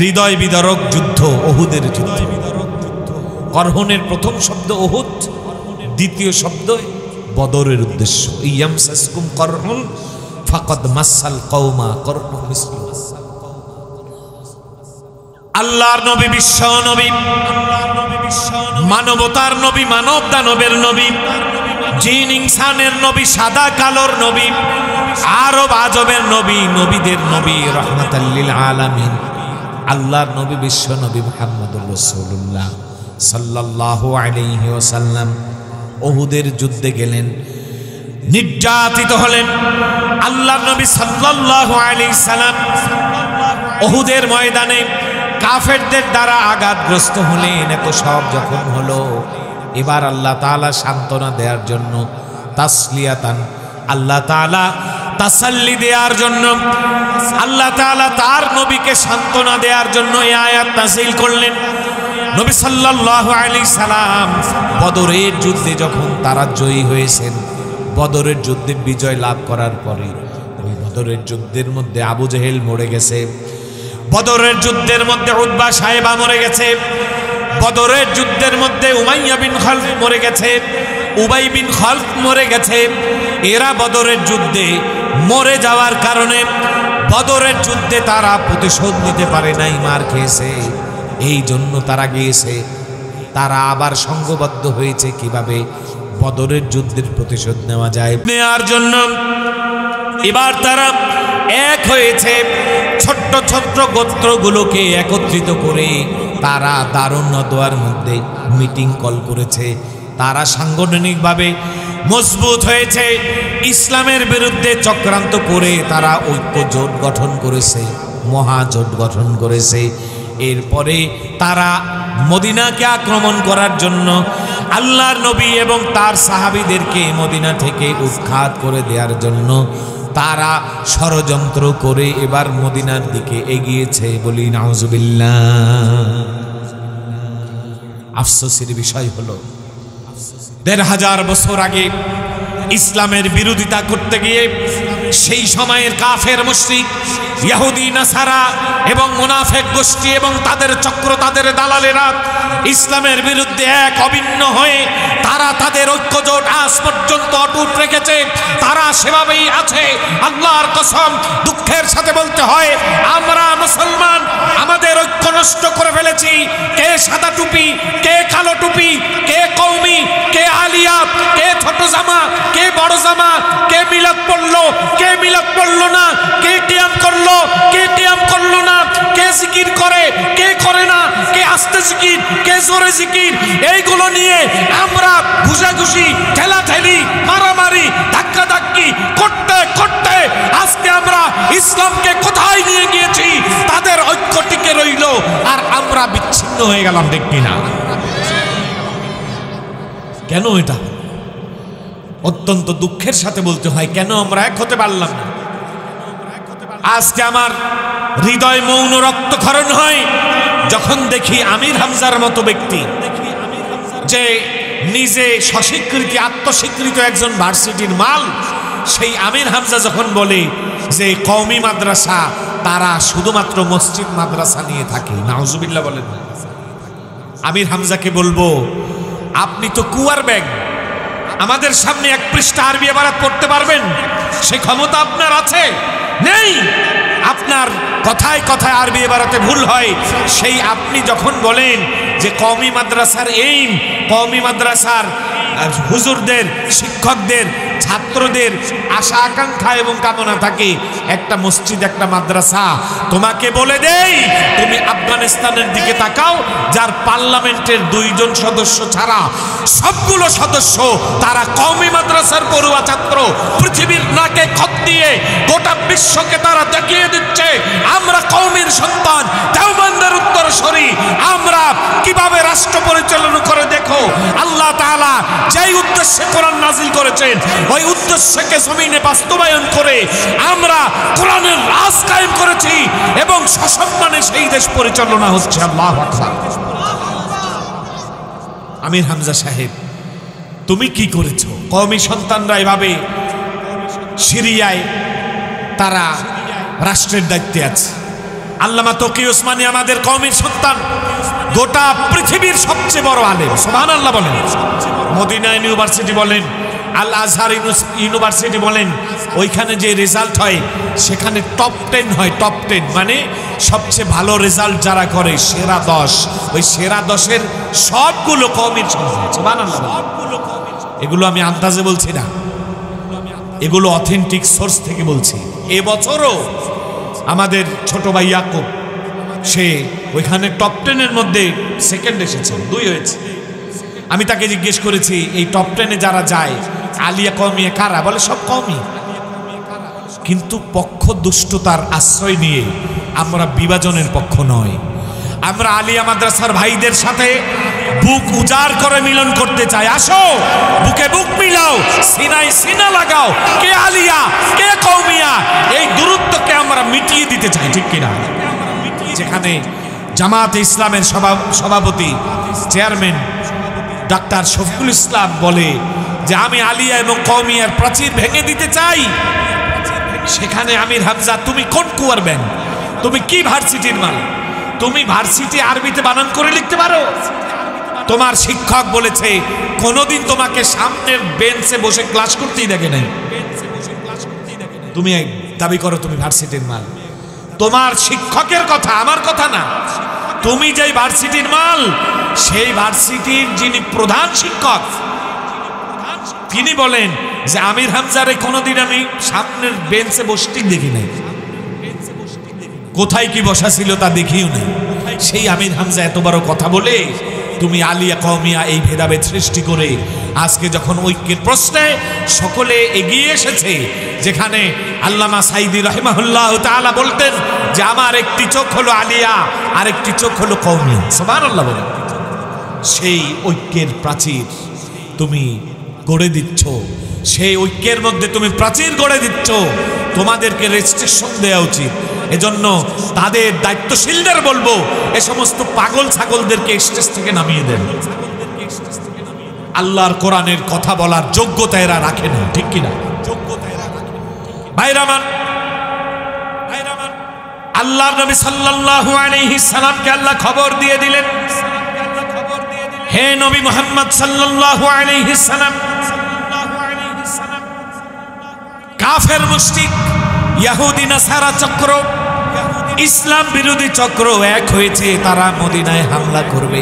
A: হৃদয় বিদারক যুদ্ধ, ওহুদের যুদ্ধ। করহুনের প্রথম শব্দ ওহুদ, দ্বিতীয় শব্দ বদরের উদ্দেশ্য। ইয়ামসাসকুম করহুন ফাকাদ মাসাল কওমা করহুন মিসলুহু। আল্লাহর নবী, বিশ্ব নবী, মানবতার নবী, মানব দানবের নবী, জিন ইনসানের নবী, সাদা কালোর নবী, আরব আজবের নবী, নবীদের নবী, রাহমাতাল লিল আলামিন, আল্লাহর নবী, বিশ্ব নবী মুহাম্মদুর রাসূলুল্লাহ সাল্লাল্লাহু আলাইহি ওয়াসাল্লাম ওহুদের যুদ্ধে গেলেন, নির্যাতিত হলেন। আল্লাহর নবী সাল্লাল্লাহু আলাইহি সাল্লাম ওহুদের ময়দানে কাফেরদের দ্বারা আঘাতগ্রস্ত হলেন। এত সব যখন হলো, এবার আল্লাহ তাআলা সান্ত্বনা দেওয়ার জন্য, তাসলিয়াতান, আল্লাহ তাআলা তাসাল্লি দেওয়ার জন্য, আল্লাহ তাআলা তার নবীকে সান্ত্বনা দেওয়ার জন্য এই আয়াত নাযিল করলেন। নবী সাল্লাল্লাহু আলাইহি সাল্লাম বদরের যুদ্ধে যখন তারা জয়ী হয়েছেন, বদরের যুদ্ধে বিজয় লাভ করার পরে ওই বদরের যুদ্ধের মধ্যে আবু জেহেল মরে গেছে, বদরের যুদ্ধের মধ্যে উতবা সাহেবা মরে গেছে, বদরের যুদ্ধের মধ্যে উমাইয়া বিন খালফ মরে গেছে, উবাই বিন খালফ মরে গেছে। এরা বদরের যুদ্ধে মরে যাওয়ার কারণে বদরের যুদ্ধে তারা প্রতিশোধ নিতে পারে নাই, মার খেয়েছে। এই জন্য তারা গিয়েছে, তারা আবার সংঘবদ্ধ হয়েছে কিভাবে বদরের যুদ্ধের প্রতিশোধ নেওয়া যায় নেওয়ার জন্য। এবার তারা এক হয়েছে, ছোট্ট ছোট্ট গোত্রগুলোকে একত্রিত করে তারা দারুন নদওয়ার মধ্যে মিটিং কল করেছে। তারা সাংগঠনিকভাবে মজবুত হয়েছে, ইসলামের বিরুদ্ধে চক্রান্ত করে তারা ঐক্য জোট গঠন করেছে, মহাজোট গঠন করেছে। এরপরে তারা মদিনাকে আক্রমণ করার জন্য আল্লাহর নবী এবং তার সাহাবীদেরকে মদিনা থেকে উৎখাত করে দেওয়ার জন্য তারা ষড়যন্ত্র করে এবার মদিনার দিকে এগিয়েছে। বলি নাউজুবিল্লাহ। আফসোসের বিষয় হলো ১৫০০ বছর আগে ইসলামের বিরোধিতা করতে গিয়ে সেই সময়ের কাফের মুশরিক ইহুদি নাসারা এবং মুনাফিক গোষ্ঠী এবং তাদের চক্র, তাদের দালালেরা ইসলামের বিরুদ্ধে এক অভিন্ন হয়ে তারা তাদের ঐক্যজোট আজ পর্যন্ত অটুট রেখেছে। তারা সেভাবেই আছে। আল্লাহর কসম, দুঃখের সাথে বলতে হয়, আমরা মুসলমান আমাদের ঐক্য নষ্ট করে ফেলেছি। কে সাদা টুপি, কে কালো টুপি, কে কওমি, কে আলিয়া, কে ছোট জামা, কে বড় জামা, কে মিলাদ পড়লো, কে মিলাদ পড়লো না, কে কিয়াম করলো, কে কিয়াম করলো না, কে জিকির করে, কে করে না, কে আস্তে জিকির, কে জোরে জিকির, এইগুলো নিয়ে আমরা ঘুষাঘুষি, ঠেলাঠেলি, মারামারি, ধাক্কাধাক্কি করতে করতে আজকে আমরা ইসলামকে কোথায় নিয়ে গিয়েছি। তাদের ঐক্য টিকে রইল আর আমরা বিচ্ছিন্ন হয়ে গেলাম। দেখ কিনা? কেন এটা? অত্যন্ত দুঃখের সাথে বলতে হয়, কেন আমরা এক হতে পারলাম না? আজকে আমার হৃদয় মৌন রক্তক্ষরণ হয় যখন দেখি আমির হামজার মতো ব্যক্তি, যে নিজে স্বস্বীকৃতি আত্মস্বীকৃত একজন ভার্সিটির মাল, সেই আমির হামজা যখন বলে যে কওমি মাদ্রাসা তারা শুধুমাত্র মসজিদ মাদ্রাসা নিয়ে থাকে। নাউজুবিল্লাহ বলেন। আমির হামজাকে বলবো, আপনি তো কুয়ার ব্যাগ, আমাদের সামনে এক পৃষ্ঠা আরবি ইবারত পড়তে পারবেন? সে ক্ষমতা আপনার আছে? নেই। আপনার কথায় কথায় আরবি ইবারতে ভুল হয়। সেই আপনি যখন বলেন যে কওমি মাদ্রাসার এইম, কওমি মাদ্রাসার হুজুরদের, শিক্ষকদের, ছাত্রদের আশা আকাঙ্ক্ষা এবং কামনা থাকে একটা মসজিদ, একটা মাদ্রাসা। তোমাকে বলে দেই, তুমি আফগানিস্তানের দিকে তাকাও, যার পার্লামেন্টের 2 জন সদস্য ছাড়া সবগুলো সদস্য তারা কওমি মাদ্রাসার পড়ুয়া ছাত্র। পৃথিবীর নাকে খত দিয়ে গোটা বিশ্বকে তারা দেখিয়ে দিচ্ছে আমরা কওমির সন্তান, দেওবন্দের উত্তরসূরি। আমরা কিভাবে রাষ্ট্র পরিচালনা করে দেখো। আল্লাহ তাআলা যেই উদ্দেশ্যে কোরআন নাজিল করেছেন ওই উদ্দেশ্যকে জমিনে বাস্তবায়ন করে আমরা কোরআনের রাজ কায়েম করেছি এবং সসম্মানে সেই দেশ পরিচালনা হচ্ছে। আল্লাহু আকবার। আমির হামজা সাহেব, তুমি কি করেছো? কওমি সন্তানরা এভাবে সিরিয়ায় তারা রাষ্ট্রের দায়িত্বে আছে। আল্লামা তকি ওসমানী আমাদের কওমির সন্তান, গোটা পৃথিবীর সবচেয়ে বড় আলেম। সুবহানাল্লাহ বলেন। মদিনা ইউনিভার্সিটি বলেন, আল আজহার ইউনিভার্সিটি বলেন, ওইখানে যে রেজাল্ট হয় সেখানে টপ 10 হয়। টপ 10 মানে সবচেয়ে ভালো রেজাল্ট যারা করে, সেরা 10। ওই সেরা 10-এর সবগুলো কওমির সন্তান। সুবহানাল্লাহ। এগুলো আমি আন্দাজে বলছি না, এগুলো অথেন্টিক সোর্স থেকে বলছি। এবছরও আমাদের ছোট ভাই ইয়াকুব, সে ওইখানে টপ 10-এর মধ্যে সেকেন্ড এসেছে, 2 হয়েছে। আমি তাকে জিজ্ঞেস করেছি, এই টপ 10-এ যারা যায় আলিয়া কওমিয়া কারা? বলে সব কওমি। কিন্তু পক্ষ দুষ্টতার আশ্রয় নিয়ে আমরা বিভাজনের পক্ষ নয়। আমরা আলিয়া মাদ্রাসার ভাইদের সাথে বুক উজাড় করে মিলন করতে চাই। আসো, বুকে বুক মিলাও, সিনায় সিনা লাগাও। কে আলিয়া, কে কওমিয়া, এই দূরত্বকে আমরা মিটিয়ে দিতে চাই। ঠিক কিনা? যেখানে জামাতে ইসলামের সভাপতি চেয়ারম্যান ডাক্তার শফিকুল ইসলাম বলে যে আমি আলিয়া এবং কওমিয়ার প্রাচীর ভেঙে দিতে চাই, সেখানে আমির হামজা তুমি কোন কুয়ার ব্যান? তুমি কি ভার্সিটির মাল? তুমি ভার্সিটি আরবিতে বানান করে লিখতে পারো? তোমার শিক্ষক বলেছে কোনোদিন তোমাকে সামনের বেঞ্চে বসে ক্লাস করতেই দেখে নাই। তুমি দাবি করো তুমি ভার্সিটির মাল। তোমার শিক্ষকের কথা, আমার কথা না। তুমি যেই ভার্সিটির মাল, সেই ভার্সিটির যিনি প্রধান শিক্ষক তিনি বলেন যে আমির হামজারে কোনোদিন আমি সামনের বেঞ্চে বসতেই দেখি নাই। কোথায় কি বসা ছিল তা দেখিও না। সেই আমির হামজা এত বড় কথা বলে তুমি আলিয়া কওমিয়া এই ভেদাভেদ সৃষ্টি করে আজকে যখন ঐক্যের প্রশ্নে সকলে এগিয়ে এসেছে, যেখানে আল্লামা সাইদি রাহিমাহুল্লাহ তাআলা বলতেন যে আমার একটি চোখ হলো আলিয়া আর একটি চোখ হলো কওমিয়া, সুবহানাল্লাহ বলেন, সেই ঐক্যের প্রাচীর তুমি গড়ে দিচ্ছ, সেই ঐক্যের মধ্যে তুমি প্রাচীর গড়ে দিচ্ছ, তোমাদেরকে রেজিস্ট্রেশন দেওয়া উচিত। এজন্য তাদের দায়িত্বশীলদের বলবো এ সমস্ত পাগল ছাগলদেরকে স্টেজ থেকে নামিয়ে দেন। আল্লাহর কোরআনের কথা বলার যোগ্যতা এরা রাখে না, ঠিক কিনা? ভাইরা আমার, আল্লাহর নবী সাল্লাল্লাহু আলাইহি সাল্লামকে আল্লাহ খবর দিয়ে দিলেন, হে নবী মুহাম্মদ সাল্লাল্লাহু আলাইহি সাল্লাম, কাফের মুশরিক ইহুদি নাসারা চক্র, ইসলাম বিরোধী চক্র এক হয়েছে, তারা মদিনায় হামলা করবে।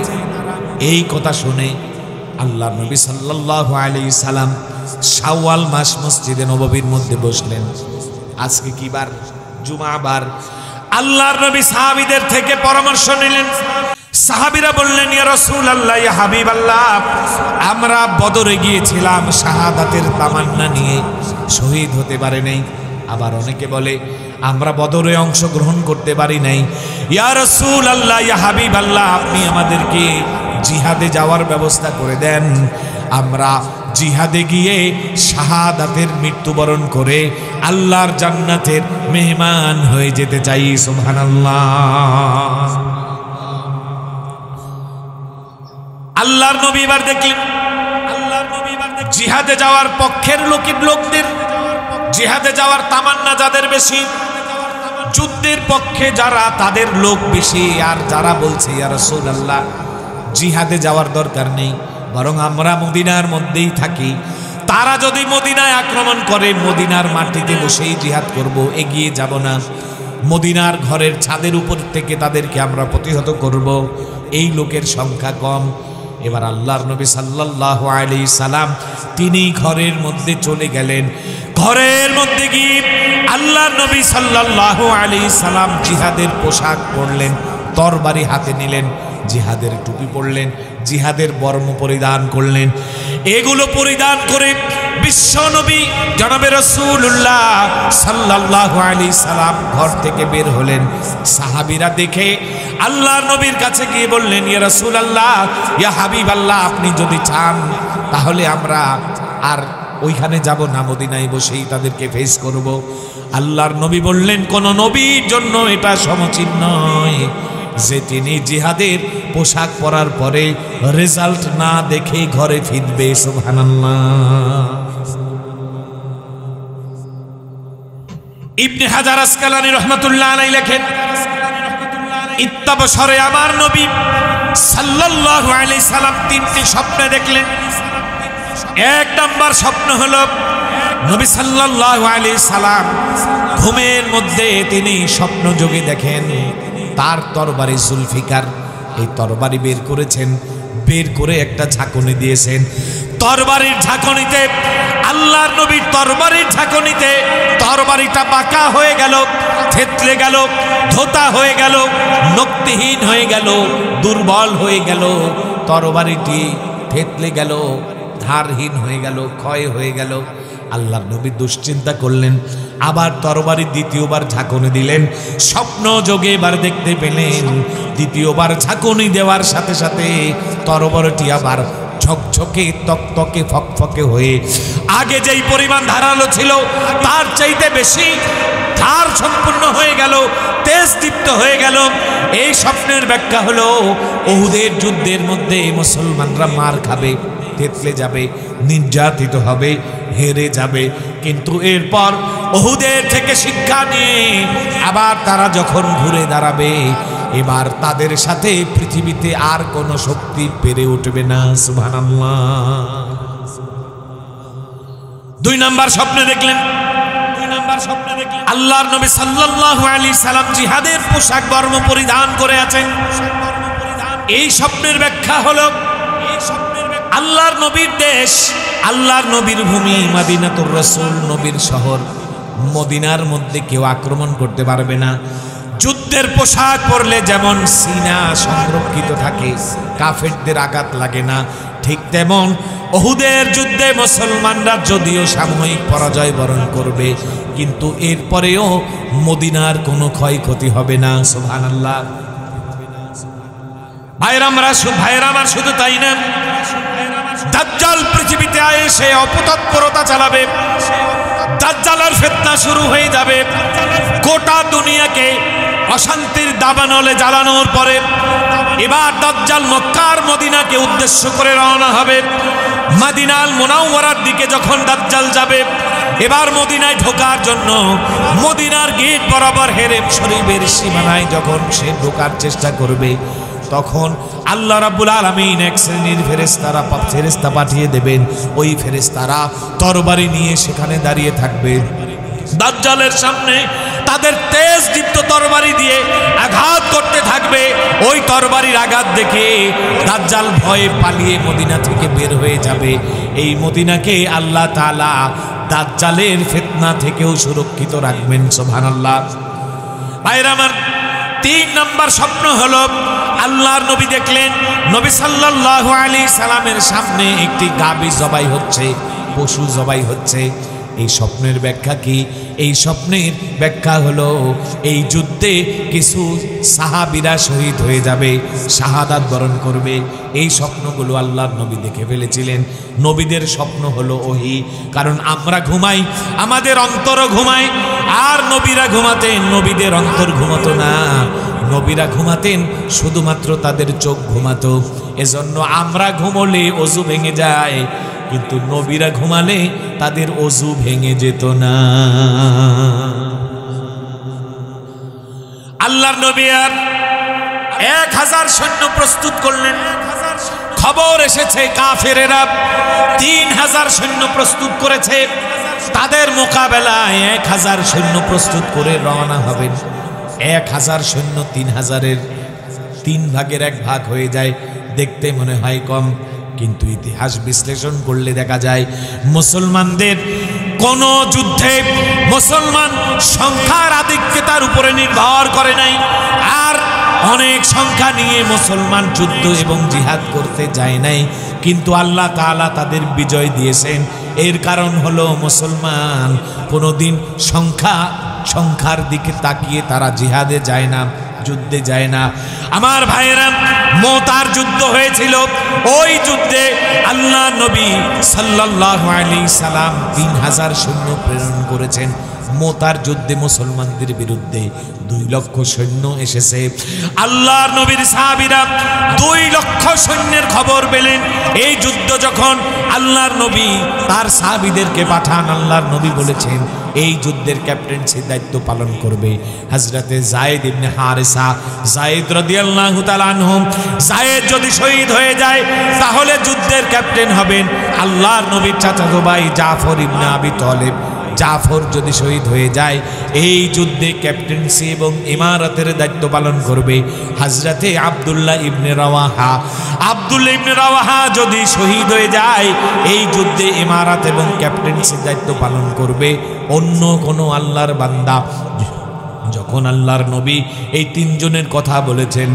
A: এই কথা শুনে আল্লাহ নবী সাল্লাল্লাহু আলাইহি সাল্লাম শাওয়াল মাস মসজিদে নববীর মধ্যে বসলেন। আজকে কি বার? জুমা বার। আল্লাহর নবী সাহাবীদের থেকে পরামর্শ নিলেন। সাহাবীরা বললেন, ইয়া রাসূলুল্লাহ, ইয়া হাবিবাল্লাহ, আমরা বদরে গিয়েছিলাম শাহাদাতের তামান্না নিয়ে, শহীদ হতে পারে নাই। আবার অনেকে বলে আমরা বদরে অংশগ্রহণ করতে পারি নাই। ইয়া রাসূলুল্লাহ, ইয়া হাবিবাল্লাহ, আপনি আমাদেরকে জিহাদে যাওয়ার ব্যবস্থা করে দেন, আমরা জিহাদে গিয়ে শাহাদাতের মৃত্যুবরণ করে আল্লাহর জান্নাতের মেহমান হয়ে যেতে চাই। সুবহানাল্লাহ। আল্লাহর নবী এবার দেখলেন জিহাদে যাওয়ার পক্ষের লোকদের, জিহাদে যাওয়ার তামান্না যাদের বেশি, যুদ্ধের পক্ষে যারা তাদের লোক বেশি, আর যারা বলছে ইয়া রাসূলুল্লাহ জিহাদে যাওয়ার দরকার নেই, বরং আমরা মদিনার মধ্যেই থাকি, তারা যদি মদিনায় আক্রমণ করে মদিনার মাটিতে বসেই জিহাদ করব, এগিয়ে যাব না, মদিনার ঘরের ছাদের উপর থেকে তাদেরকে আমরা প্রতিহত করব, এই লোকের সংখ্যা কম। এবার আল্লাহর নবী সাল্লাল্লাহু আলাইহি সাল্লাম তিনি ঘরের মধ্যে চলে গেলেন। ঘরের মধ্যে গিয়ে আল্লাহর নবী সাল্লাল্লাহু আলাইহি সাল্লাম জিহাদের পোশাক পরলেন, তরবারি হাতে নিলেন, জিহাদের টুপি পরলেন, জিহাদের বর্ম পরিধান করলেন। এগুলো পরিধান করে বিশ্ব নবী জনাবে রাসূলুল্লাহ সাল্লাল্লাহু আলাইহি সাল্লাম ঘর থেকে বের হলেন। সাহাবীরা দেখে আল্লাহর নবীর কাছে গিয়ে বললেন, ইয়া রাসূলুল্লাহ, ইয়া হাবিবাল্লাহ, আপনি যদি চান তাহলে আমরা আর ওইখানে যাব না, মদিনায় বসেই তাদেরকে ফেস করব। আল্লাহর নবী বললেন, কোন নবীর জন্য এটা সমীচীন নয় যে তিনি জিহাদের পোশাক পরার পরে রেজাল্ট না দেখে ঘরে ফিরবে। সুবহানাল্লাহ। ইবনে হাজার আসকালানী রাহমাতুল্লাহ আলাইহি লেখেন, ইত্তাবশরে আমার নবী সাল্লাল্লাহু আলাইহি সাল্লাম তিনটি স্বপ্ন দেখলেন। এক নাম্বার স্বপ্ন হলো নবী সাল্লাল্লাহু আলাইহি সাল্লাম ঘুমের মধ্যে তিনি স্বপ্ন যোগে দেখেন তার তরবারি জুলফিকার, এই তরবারি বের করেছেন, বের করে একটা ঝাঁকুনি দিয়েছেন। তরবারির ঝাঁকুনিতে আল্লাহর নবীর তরবারির ঝাঁকুনিতে তরবারিটা বাঁকা হয়ে গেল, থেতলে গেল, ধোতা হয়ে গেল, নক্তিহীন হয়ে গেল, দুর্বল হয়ে গেল, তরবারিটি থেতলে গেল, ধারহীন হয়ে গেল, ক্ষয় হয়ে গেল। আল্লাহর নবী দুশ্চিন্তা করলেন, আবার তরবারি দ্বিতীয়বার ঝাঁকুনি দিলেন। স্বপ্ন যোগে এবার দেখতে পেলেন দ্বিতীয়বার ঝাঁকুনি দেওয়ার সাথে সাথে তরবারিটি আবার ঝকঝকে তকতকে ফকফকে হয়ে আগে যেই পরিমাণ ধারালো ছিল তার চাইতে বেশি ধার সম্পূর্ণ হয়ে গেল, তেজ দীপ্ত হয়ে গেল। এই স্বপ্নের ব্যাখ্যা হলো উহুদের যুদ্ধের মধ্যে মুসলমানরা মার খাবে, থেতলে যাবে, নির্যাতিত হবে, হেরে যাবে, কিন্তু এরপর উহুদের থেকে শিক্ষা নিয়ে আবার তারা যখন ঘুরে দাঁড়াবে এবার তাদের সাথে পৃথিবীতে আর কোন শক্তি পেরে উঠবে না। সুবহানাল্লাহ। দুই নাম্বার স্বপ্ন দেখলেন, আল্লাহর নবী সাল্লাল্লাহু আলাইহি সাল্লাম জিহাদের পোশাক বর্ম পরিধান করে আছেন। এই স্বপ্নের ব্যাখ্যা হলো আল্লাহর নবীর দেশ, আল্লাহর নবীর ভূমি মদিনাতুর রাসূল, নবীর শহর, মদিনার মধ্যে কেউ আক্রমণ করতে পারবে না। যুদ্ধের পোশাক পরলে যেমন সিনা সংরক্ষিত থাকে, কাফেরদের আঘাত লাগে না, ঠিক তেমন উহুদের যুদ্ধে মুসলমানরা যদিও সাময়িক পরাজয় বরণ করবে, কিন্তু এরপরেও মদিনার কোনো ক্ষয়ক্ষতি হবে না। সুবহানাল্লাহ। ভাইরা আমার, শুধু তাই না, দাজ্জাল পৃথিবীতে এসে অপতৎপরতা চালাবে, দাজ্জালের ফিতনা শুরু হয়ে যাবে। গোটা দুনিয়াকে অশান্তির দাবানলে জ্বালানোর পরে এবার দাজ্জাল মক্কার মদিনাকে উদ্দেশ্য করে রওনা হবে। মদিনাল মুনাওয়ারার দিকে যখন দাজ্জাল যাবে, এবার মদিনায় ঢোকার জন্য মদিনার গেট বরাবর হেরেম শরীফের সীমানায় যখন সে ঢোকার চেষ্টা করবে, তখন আল্লাহ রাব্বুল আলামিন এক শ্রেণীর ফেরেশতা পাঠিয়ে দেবেন। ওই ফেরেশতারা তরবারি নিয়ে সেখানে দাঁড়িয়ে থাকবে। দাজ্জালের সামনে তাদের তেজদীপ্ত তরবারি দিয়ে আঘাত করতে থাকবে। ওই তরবারির আঘাত দেখে দাজ্জাল ভয়ে পালিয়ে মদিনা থেকে বের হয়ে যাবে। এই মদিনাকে আল্লাহ তাআলা দাজ্জালের ফিতনা থেকেও সুরক্ষিত রাখবেন। সুবহানাল্লাহ। ভাইরা আমার, 3 নম্বর স্বপ্ন হলো, আল্লাহর নবী দেখলেন নবী সাল্লাল্লাহু আলাইহি সাল্লামের সামনে একটি গাভী জবাই হচ্ছে, পশু জবাই হচ্ছে। এই স্বপ্নের ব্যাখ্যা কি? এই স্বপ্নের ব্যাখ্যা হলো, এই যুদ্ধে কিছু সাহাবীরা শহীদ হয়ে যাবে, শাহাদাত বরণ করবে। এই স্বপ্নগুলো আল্লাহর নবী দেখে ফেলেছিলেন। নবীদের স্বপ্ন হলো ওহী, কারণ আমরা ঘুমাই, আমাদের অন্তর ঘুমায়, আর নবীরা ঘুমাতেন, নবীদের অন্তর ঘুমাতো না। নবীরা ঘুমাতেন, শুধুমাত্র তাদের চোখ ঘুমাতো। এজন্য আমরা ঘুমোলে অজু ভেঙে যায়, কিন্তু নবীরা ঘুমালে তাদের অজু ভেঙে যেত না। আল্লাহর নবী আর 1000 সৈন্য প্রস্তুত করলেন। খবর এসেছে কাফেরেরা 3000 সৈন্য প্রস্তুত করেছে, তাদের মোকাবেলায় 1000 সৈন্য প্রস্তুত করে রওনা হবেন। 1000 সৈন্য 3000-এর 3 ভাগের 1 ভাগ হয়ে যায়। দেখতে মনে হয় কম, কিন্তু ইতিহাস বিশ্লেষণ করলে দেখা যায় মুসলমানদের কোন যুদ্ধে মুসলমান সংখ্যার আধিক্যতার উপরে নির্ভর করে নাই, আর অনেক সংখ্যা নিয়ে মুসলমান যুদ্ধ এবং জিহাদ করতে যায় নাই, কিন্তু আল্লাহ তাআলা তাদের বিজয় দিয়েছেন। এর কারণ হলো মুসলমান কোনোদিন সংখ্যার দিকে তাকিয়ে তারা জিহাদে যায় না, যুদ্ধে যায় না। আমার ভাইয়েরা, মুতার যুদ্ধ হয়েছিল। ওই যুদ্ধে আল্লাহ নবী সাল্লাল্লাহু আলাইহি সাল্লাম 3000 সৈন্য প্রেরণ করেছেন। মুতার যুদ্ধে মুসলমানদের বিরুদ্ধে 2 লক্ষ সৈন্য এসেছে। আল্লাহর নবীর সাহাবীরা 2 লক্ষ সৈন্যের খবর পেলেন। এই যুদ্ধ যখন আল্লাহর নবী তার সাহাবীদেরকে পাঠান, আল্লাহর নবী বলেছেন এই যুদ্ধের ক্যাপ্টেন্সির দায়িত্ব পালন করবে হযরতে যায়েদ ইবনে হারেসা। যায়েদ রাদিয়াল্লাহু তাআলা আনহু, যায়েদ যদি শহীদ হয়ে যায় তাহলে যুদ্ধের ক্যাপ্টেন হবেন আল্লাহর নবীর চাচাতো ভাই জাফর ইবনে আবি তালেব। জাফর যদি শহীদ হয়ে যায়, এই যুদ্ধে ক্যাপ্টেন্সি এবং ইমারতের দায়িত্ব পালন করবে হযরতে আব্দুল্লাহ ইবনে রাওয়াহা। আব্দুল্লাহ ইবনে রাওয়াহা যদি শহীদ হয়ে যায়, এই যুদ্ধে ইমারত এবং ক্যাপ্টেন্সির দায়িত্ব পালন করবে অন্য কোনো আল্লাহর বান্দা। যখন আল্লাহর নবী এই 3 জনের কথা বলেছেন,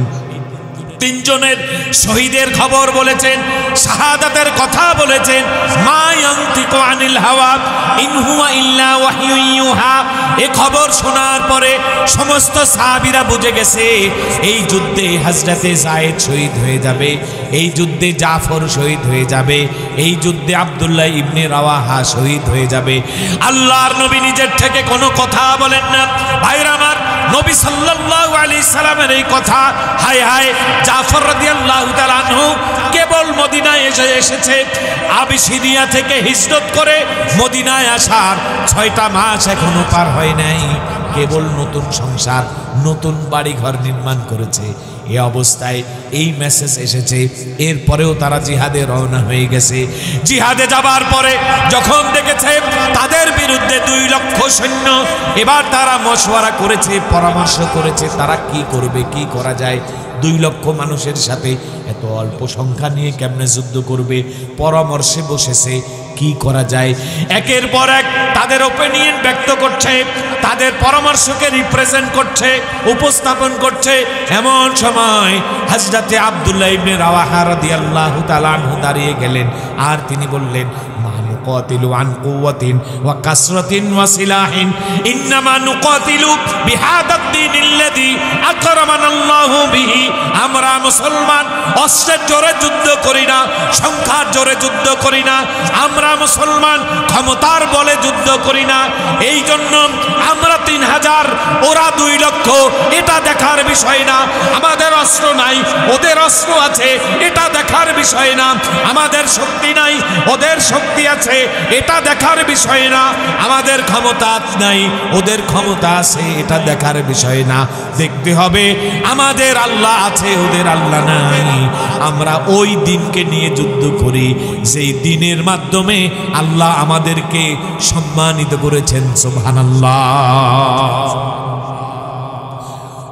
A: 3 জনের শহীদের খবর বলেছেন, শাহাদাতের কথা বলেছেন, মা ইয়ানতিকু আনিল হাওয়া ইন হুয়া ইল্লা ওয়াহয়ুন ইউহা। এই খবর শোনার পরে সমস্ত সাহাবীরা বুঝে গেছে এই যুদ্ধে হযরতে যায়েদ শহীদ হয়ে যাবে, এই যুদ্ধে জাফর শহীদ হয়ে যাবে, এই যুদ্ধে আব্দুল্লাহ ইবনে রাওয়াহা শহীদ হয়ে যাবে। আল্লাহর নবী নিজের থেকে কোনো কথা বলেন না। ভাইরা আমার, নবী সাল্লাল্লাহু আলাইহি সাল্লামের এই কথা, হায় হায়, জাফর রাদিয়াল্লাহু তাআলা আনহু কেবল মদিনায় এসেছে। আবিসিনিয়া থেকে হিজরত করে মদিনায় আসার 6টা মাস এখনো পার হয় নাই, কেবল নতুন সংসার, নতুন বাড়ি ঘর নির্মাণ করেছে। এই অবস্থায় এই মেসেজ এসেছে। এরপরেও তারা জিহাদে রওনা হয়ে গেছে। জিহাদে যাবার পরে যখন দেখেছে তাদের বিরুদ্ধে 2 লক্ষ সৈন্য, এবার তারা মশওয়ারা করেছে, পরামর্শ করেছে তারা কি করবে, কি করা যায়। 2 লক্ষ মানুষের সাথে এত অল্প সংখ্যা নিয়ে কেমনে যুদ্ধ করবে। পরামর্শে বসেছে কি করা যায়। একের পর এক তাদের ওপিনিয়ন ব্যক্ত করছে, তাদের পরামর্শকে রিপ্রেজেন্ট করছে, উপস্থাপন করছে। এমন সময় হযরতে আব্দুল্লাহ ইবনে রাওয়াহা রাদিয়াল্লাহু তাআলা আনহু দাঁড়িয়ে গেলেন, আর তিনি বললেন, মা নুকাতিলু আন কুওয়াতিন ওয়া কাসরাতিন ওয়া সিলাহিন, ইন্নামা নুকাতিলু বিহাদাদ দীনিল্লাযী আকরামানাল্লাহু বিহি। আমরা মুসলমান অস্ত্রের জোরে যুদ্ধ করি না, সংখ্যার জোরে যুদ্ধ করি না, আমরা মুসলমান ক্ষমতার বলে যুদ্ধ করি না। এই জন্য আমরা 3000, ওরা 2 লক্ষ, এটা দেখার বিষয় না। আমাদের অস্ত্র নাই, ওদের অস্ত্র আছে, এটা দেখার বিষয় না। আমাদের শক্তি নাই, ওদের শক্তি আছে, এটা দেখার বিষয় না। আমাদের ক্ষমতা নাই, ওদের ক্ষমতা আছে, এটা দেখার বিষয় না। দেখতে হবে আমাদের আল্লাহ আছে, ওদের আল্লাহ নাই। আমরা ওই দিনকে নিয়ে যুদ্ধ করি যেই দিনের মাধ্যমে আল্লাহ আমাদেরকে সম্মানিত করেছেন। সুবহানাল্লাহ।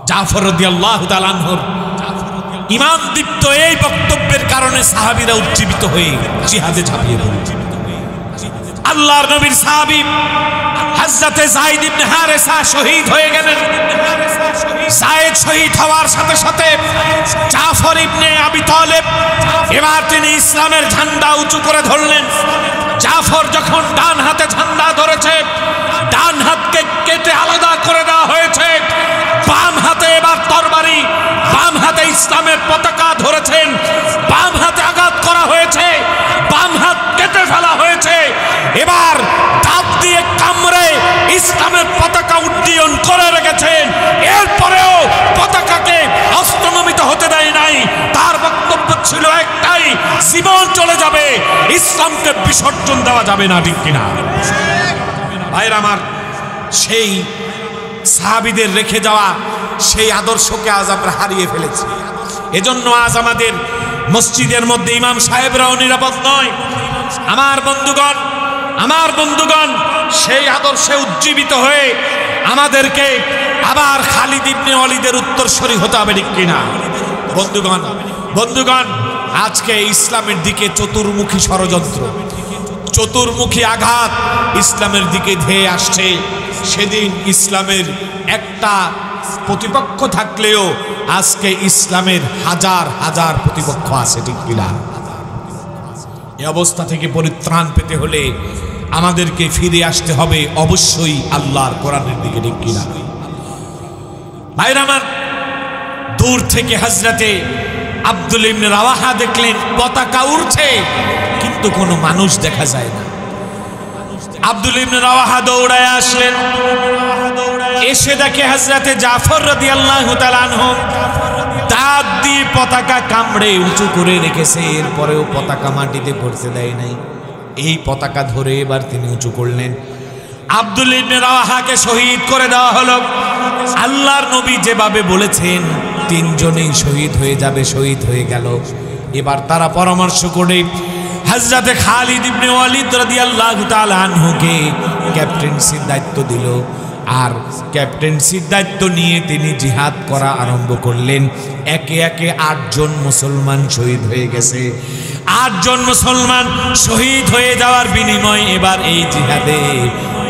A: জাফর রাদিয়াল্লাহু তাআলা আনহুর ঈমান দীপ্ত এই বক্তব্যের কারণে সাহাবীরা উজ্জীবিত হয়ে জিহাদে ঝাঁপিয়ে পড়লেন। আল্লাহর নবীর সাহাবী হযরতে যায়েদ ইবনে হারেসা শহীদ হয়ে গেলেন। যায়েদ শহীদ হওয়ার সাথে সাথে জাফর ইবনে আবি তালেব এবার তিনি ইসলামের ঝান্ডা উঁচু করে ধরলেন। জাফর যখন ডান হাতে ঝান্ডা ধরেছে, ডান হাতকে কেটে আলাদা করে দেওয়া হয়েছে, বাম হাতে এবার তরবারি, বাম হাতে ইসলামের পতাকা ধরেছেন, বাম হাতে আঘাত করা হয়েছে, বাম হাত কেটে ফেলা হয়েছে। এবার দাঁত দিয়ে কামড়ে ইসলামের পতাকা উড্ডীয়ন করে রেখেছেন। এরপরেও পতাকাকে হস্তনমিত হতে দেয় নাই। তার বক্তব্য ছিল একটাই, জীবন চলে যাবে, ইসলামকে বিসর্জন দেওয়া যাবে না। ঠিক কিনা ভাইরা আমার? সেই সাহাবীদের রেখে যাওয়া সেই আদর্শকে আজ আমরা হারিয়ে ফেলেছি। এজন্য আজ আমাদের মসজিদের মধ্যে ইমাম সাহেবরাও নিরাপদ নয়। আমার বন্ধুগণ সেই আদর্শে উজ্জীবিত হয়ে আমাদেরকে আবার খালিদ ইবনে ওয়ালিদের উত্তরসূরি হতে হবে। ঠিক কিনা বন্ধুগণ, আজকে ইসলামের দিকে চতুর্মুখী ষড়যন্ত্র, চতুর্মুখী আঘাত ইসলামের দিকে ধেয়ে আসছে। সেদিন ইসলামের একটা প্রতিপক্ষ থাকলেও আজকে ইসলামের হাজার হাজার প্রতিপক্ষ আছে। ঠিক কিনা? এই অবস্থা থেকে পরিত্রাণ পেতে হলে আমাদেরকে ফিরে আসতে হবে অবশ্যই আল্লাহর কোরআনের দিকে। ঠিক কিনা ভাইরা আমার? দূর থেকে হযরতে আব্দুল্লাহ ইবনে রাওয়াহা দেখলেন পতাকা উড়ছে, কিন্তু কোনো মানুষ দেখা যায় না। আব্দুল্লাহ ইবনে রাওয়াহা দৌড়ায় আসলেন, এসে দেখে হযরতে জাফর রাদিয়াল্লাহু তাআলা আনহু দাঁত দিয়ে পতাকা কামড়ে উঁচু করে রেখেছে, এরপরেও পতাকা মাটিতে পড়তে দেয় নাই। এই পতাকা ধরে এবার তিনি উঁচু করলেন। আব্দুল্লাহ ইবনে রাওয়াহাকে শহীদ করে দেওয়া হলো। আল্লাহর নবী যেভাবে বলেছেন 3 জনেই শহীদ হয়ে যাবে, শহীদ হয়ে গেল। এবার তারা পরামর্শ করে হযরতে খালিদ ইবনে ওয়ালিদ রাদিয়াল্লাহু তাআলা আনহুকে ক্যাপ্টেন্সির দায়িত্ব দিল। আর ক্যাপ্টেন্সির দায়িত্ব নিয়ে তিনি জিহাদ করা আরম্ভ করলেন। একে একে 8 জন মুসলমান শহীদ হয়ে গেছে। 8 জন মুসলমান শহীদ হয়ে যাওয়ার বিনিময়ে এবার এই জিহাদে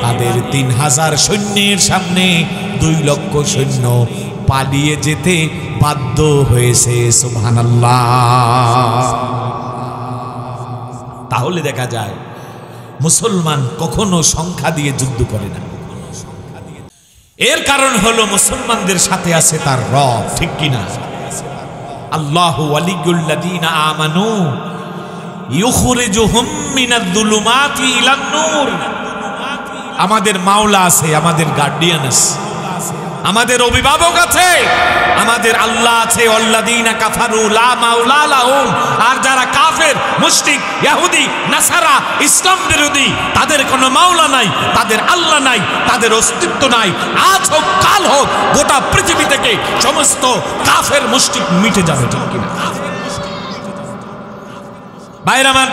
A: তাদের 3000 সৈন্যের সামনে 2 লক্ষ সৈন্য পালিয়ে যেতে বাধ্য হয়েছে। সুবহানাল্লাহ। তাহলে দেখা যায় মুসলমান কখনো সংখ্যা দিয়ে যুদ্ধ করে না। এর কারণ হলো মুসলমানদের সাথে আছে তার রব। ঠিক কিনা? আল্লাহু ওয়ালিয়ুল্লাযীনা আমানু ইউখরিজুহুম মিনাজ-যুলুমাতি ইলান-নূর। আমাদের মাওলা আছে, আমাদের গার্ডিয়ান আছে, আমাদের অভিভাবক আছে, আমাদের আল্লাহ আছে। আল্লাযীনা কাফারু লা মাওলা লাহুম। আর যারা কাফের, মুশরিক, ইহুদি, নাসারা, ইসলাম বিরোধী, তাদের কোনো মাওলা নাই, তাদের আল্লাহ নাই, তাদের অস্তিত্ব নাই। আজ হোক কাল হোক গোটা পৃথিবী থেকে সমস্ত কাফের মুশরিক মিটে যাবে। ঠিক কিনা ভাইরা আমার?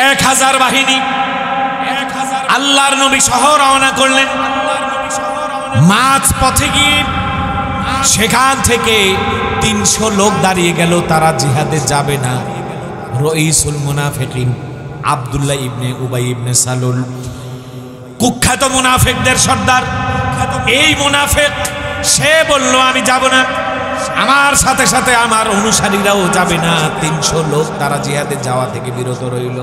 A: 1000 বাহিনী আল্লাহর নবী সহ রওনা করলেন। মাঝ পথে গিয়ে সেখান থেকে 300 লোক দাঁড়িয়ে গেল, তারা জিহাদে যাবে না। রইসুল মুনাফিকিন আব্দুল্লাহ ইবনে উবাই ইবনে সালুল কুখ্যাত মুনাফিকদের সর্দার। এই মুনাফিক সে বলল আমি যাব না, আমার সাথে সাথে আমার অনুসারীরাও যাবে না। 300 লোক তারা জিহাদে যাওয়া থেকে বিরত রইল।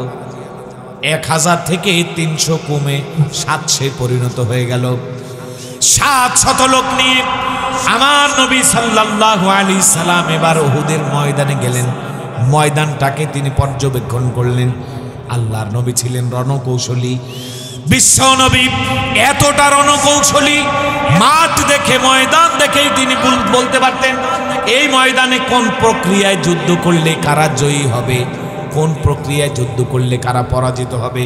A: 1000 থেকে 300 কমে 700 পরিণত হয়ে গেল। 700 লোক নিয়ে আমার নবী সাল্লাল্লাহু আলাইহি সাল্লাম এবার উহুদের ময়দানে গেলেন। ময়দানটাকে তিনি পর্যবেক্ষণ করলেন। আল্লাহর নবী ছিলেন রণকৌশলী। বিশ্ব নবী এতটা রণকৌশলী, মাঠ দেখে ময়দান দেখেই তিনি বলতে পারতেন এই ময়দানে কোন প্রক্রিয়ায় যুদ্ধ করলে কারা জয়ী হবে, কোন প্রক্রিয়ায় যুদ্ধ করলে কারা পরাজিত হবে।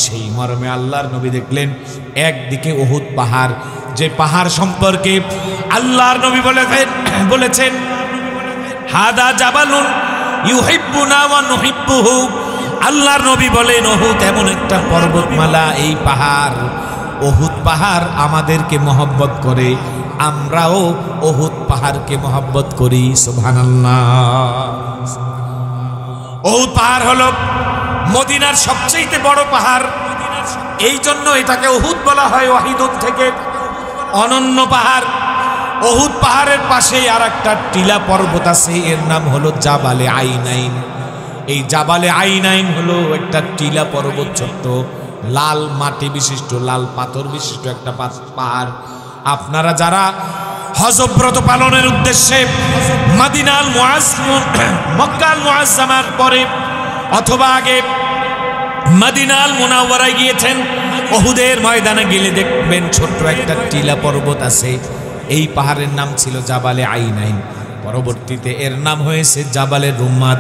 A: সেই মর্মে আল্লাহর নবী দেখলেন একদিকে উহুদ পাহাড়, যে পাহাড় সম্পর্কে আল্লাহর নবী বলেছেন হাদা জাবালুন ইউহিব্বুনা ওয়া নুহিব্বুহু। আল্লাহর নবী বলেন উহুদ এমন একটা পর্বতমালা, এই পাহাড় উহুদ পাহাড় আমাদেরকে মহব্বত করে, আমরাও উহুদ পাহাড়কে মহব্বত করি। সুবহানাল্লাহ। উহুদ পাহাড় হলো মদিনার সবচেয়ে বড় পাহাড়, এই জন্য এটাকে উহুদ বলা হয়, ওয়াহিদুন থেকে অনন্য পাহাড়। উহুদ পাহাড়ের পাশে আর একটা টিলা পর্বত আছে, এর নাম হলো জাবালে আইনাইন। এই জাবালে আইনাইন হলো একটা টিলা পর্বত, ছোট্ট লাল মাটি বিশিষ্ট, লাল পাথর বিশিষ্ট একটা পাহাড়। আপনারা যারা হজব্রত পালনের উদ্দেশ্যে মদিনাল মক্কাল মুআজ্জামার পরে অথবা আগে মদিনাল মুনাওয়ারায় গিয়েছেন, উহুদের ময়দানে গেলে দেখবেন ছোট্ট একটা টিলা পর্বত আছে। এই পাহাড়ের নাম ছিল জাবালে আইনাইন, পরবর্তীতে এর নাম হয়েছে জাবালে রুম্মাত।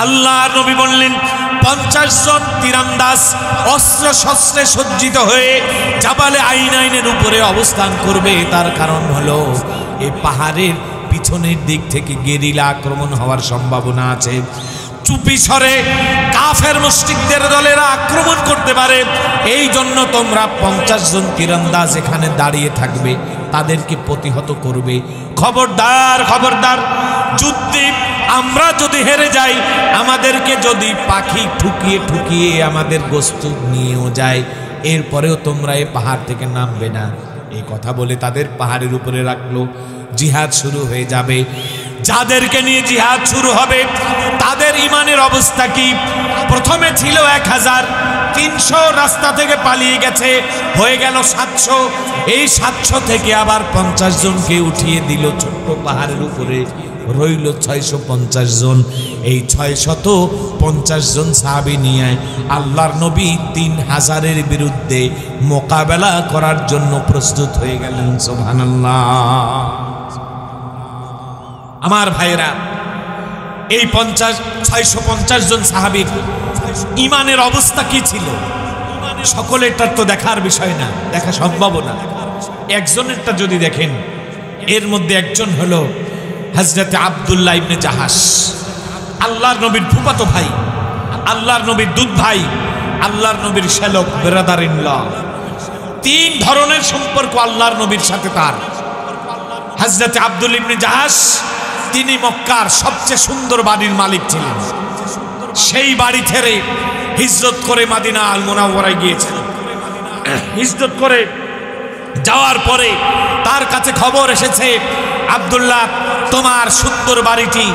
A: আল্লাহর নবী বললেন 50 জন তীরন্দাজ অস্ত্র শস্ত্রে সজ্জিত হয়ে জাবালে আইনাইনের উপরে অবস্থান করবে। তার কারণ হলো এই পাহাড়ের পিছনের দিক থেকে গেরিলা আক্রমণ হওয়ার সম্ভাবনা আছে। চুপি সরে কাফের মুশরিকদের দলেরা আক্রমণ করতে পারে, এই জন্য তোমরা 50 জন তীরন্দাজ এখানে দাঁড়িয়ে থাকবে, তাদেরকে প্রতিহত করবে। খবরদার খবরদার, যুদ্ধে আমরা যদি হেরে যাই, আমাদেরকে যদি পাখি ঠুকিয়ে ঠুকিয়ে আমাদের গোস্ত নিয়েও যায়, এরপরেও তোমরা এই পাহাড় থেকে নামবে না। এই কথা বলে তাদের পাহাড়ের উপরে রাখলো। জিহাদ শুরু হয়ে যাবে। যাদেরকে নিয়ে জিহাদ শুরু হবে তাদের ইমানের অবস্থা কি? প্রথমে ছিল 1000, 300 রাস্তা থেকে পালিয়ে গেছে, হয়ে গেল 700। এই 700 থেকে আবার 50 জনকে উঠিয়ে দিল ছোট্ট পাহাড়ের উপরে, রইল 650 জন। এই 650 জন সাহাবী নিয়ে আল্লাহর নবী 3000-এর বিরুদ্ধে মোকাবেলা করার জন্য প্রস্তুত হয়ে গেলেন। সুবহানাল্লাহ। আমার ভাইরা, এই 650 জন সাহাবীর ইমানের অবস্থা কি ছিল সকলেরটা তো দেখার বিষয় না, দেখা সম্ভব না। একজনেরটা যদি দেখেন, এর মধ্যে একজন হলো হযরতে আব্দুল্লাহ ইবনে জাহাশ, আল্লাহর নবীর ফুফাতো ভাই, আল্লাহর নবীর দুধ ভাই, আল্লাহর নবীর শ্যালক ব্রাদার ইন ল। 3 ধরনের সম্পর্ক আল্লাহর নবীর সাথে তার। হযরতে আব্দুল্লাহ ইবনে জাহাশ তিনি মক্কার সবচেয়ে সুন্দর বাড়ির মালিক ছিলেন। সেই বাড়ি ছেড়ে হিজরত করে মদিনা আল মুনাওয়ারায় গিয়েছেন। হিজরত করে যাওয়ার পরে তার কাছে খবর এসেছে, আব্দুল্লাহ, তোমার সুন্দর বাড়িটি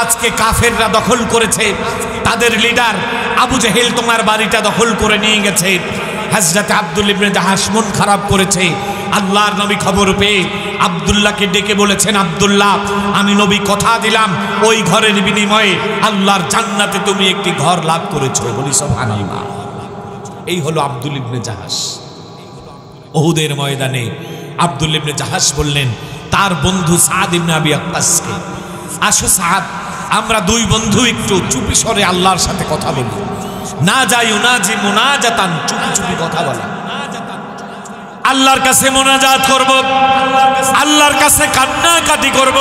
A: আজকে কাফেররা দখল করেছে, তাদের লিডার আবু জেহেল তোমার বাড়িটা দখল করে নিয়ে গেছে। হযরত আব্দুল্লাহ ইবনে জাহাশ মন খারাপ করেছে। আল্লাহর নবী খবর পেয়ে আব্দুল্লাহকে ডেকে বলেছেন, আব্দুল্লাহ, আমি নবী কথা দিলাম ওই ঘরের বিনিময়ে আল্লাহর জান্নাতে তুমি একটি ঘর লাভ করেছো। বলি সুবহানাল্লাহ। এই হলো আব্দুল্লাহ ইবনে জাহাশ। উহুদের ময়দানে আব্দুল্লাহ ইবনে জাহাশ বললেন তার বন্ধু সাদ ইবনে আবি ওয়াক্কাসকে, আসো সাদ, আমরা 2 বন্ধু একটু চুপি সরে আল্লাহর সাথে কথা বলি। না যাই উনাজি মুনাজাতান, চুপি চুপি কথা বলা, আল্লাহর কাছে মোনাজাত করব, আল্লাহর কাছে কান্নাকাটি করব,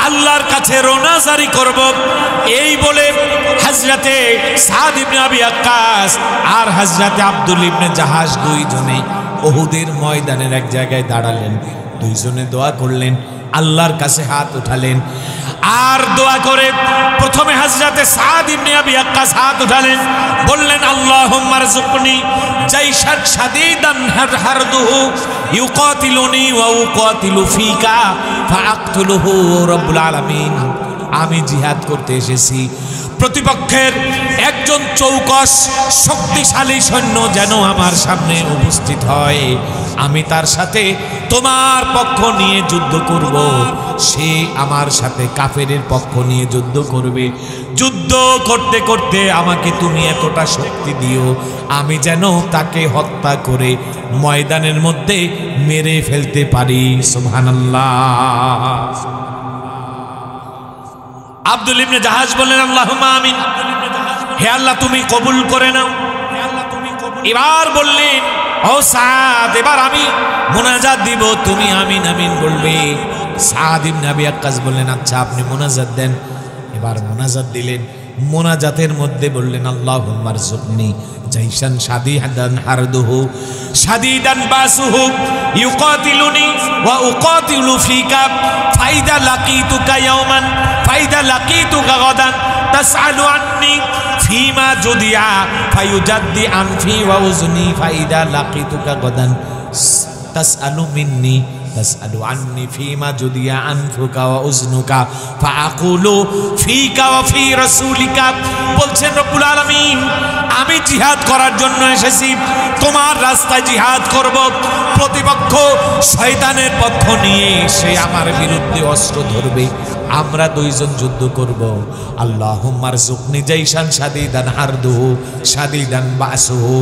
A: আল্লাহর কাছে রোনাজারি করব। এই বলে হযরতে সাদ ইবনে আবি ওয়াক্কাস আর হযরতে আব্দুল্লাহ ইবনে জাহাশ 2 জনে উহুদের ময়দানের এক জায়গায় দাঁড়ালেন। 2 জনে দোয়া করলেন, আল্লাহর কাছে হাত উঠালেন। আর দোয়া করে প্রথমে হযরতে সাদ ইবনে আবি ওয়াক্কাস হাত উঠালেন, বললেন আল্লাহুম্মা রযুকনি জাইশান শাদীদান হারদুহু ইউকাতিলুনি ওয়া উকাতিলু ফিকা ফাআকতুলুহু রব্বুল আলামিন। আমি জিহাদ করতে এসেছি, প্রতিপক্ষের একজন চৌকস শক্তিশালী সৈন্য যেন আমার সামনে উপস্থিত হয়, আমি তার সাথে তোমার পক্ষ নিয়ে যুদ্ধ করব, সে আমার সাথে কাফেরের পক্ষ নিয়ে যুদ্ধ করবে। যুদ্ধ করতে করতে আমাকে তুমি এতটা শক্তি দিও, আমি যেন তাকে হত্যা করে ময়দানের মধ্যে মেরে ফেলতে পারি। সুবহানাল্লাহ। আব্দুল ইবনে জাহাজ বললেন আল্লাহুম্মা আমিন, হে আল্লাহ তুমি কবুল করে নাও। এবার বললেন ও সাদ, এবার আমি মুনাজাত দিব, তুমি আমিন আমিন বলবে। সাদ ইবনে আবি ওয়াক্কাস বললেন আচ্ছা আপনি মুনাজাত দেন। এবার মুনাজাত দিলেন, মুনাজাতের মধ্যে বললেন আল্লাহুম্মা রযুকনি জাইশান শাদীদান হারদুহু শাদীদান বাসুহু ইউকাতিলুনি ওয়া উকাতিলু ফিকা ফাইদা লাকিতুকা ইয়াওমান ফাইদা লাকিতুকা গাদান তাসআলু আন্নি ফিমা জুদিয়া ফায়ুজাদ্দি আনফি ওয়া উজনি ফাইদা লাকিতুকা গাদান তাসআলু মিন্নি তাসআলু আন্নি ফিমা জুদিয়া আনফুকা ওয়া উজনুকা ফাআকুলু ফিকা ওয়া ফি রাসূলিকা। বলছেন রব্বুল আলামিন আমি জিহাদ করার জন্য এসেছি, তোমার রাস্তায় জিহাদ করব। প্রতিপক্ষ শয়তানের পক্ষ নিয়ে সে আমার বিরুদ্ধে অস্ত্র ধরবে, আমরা দুইজন যুদ্ধ করব। আল্লাহুম্মা রযুকনি জাইশান শাদীদান হারদুহু শাদীদান বাসুহু,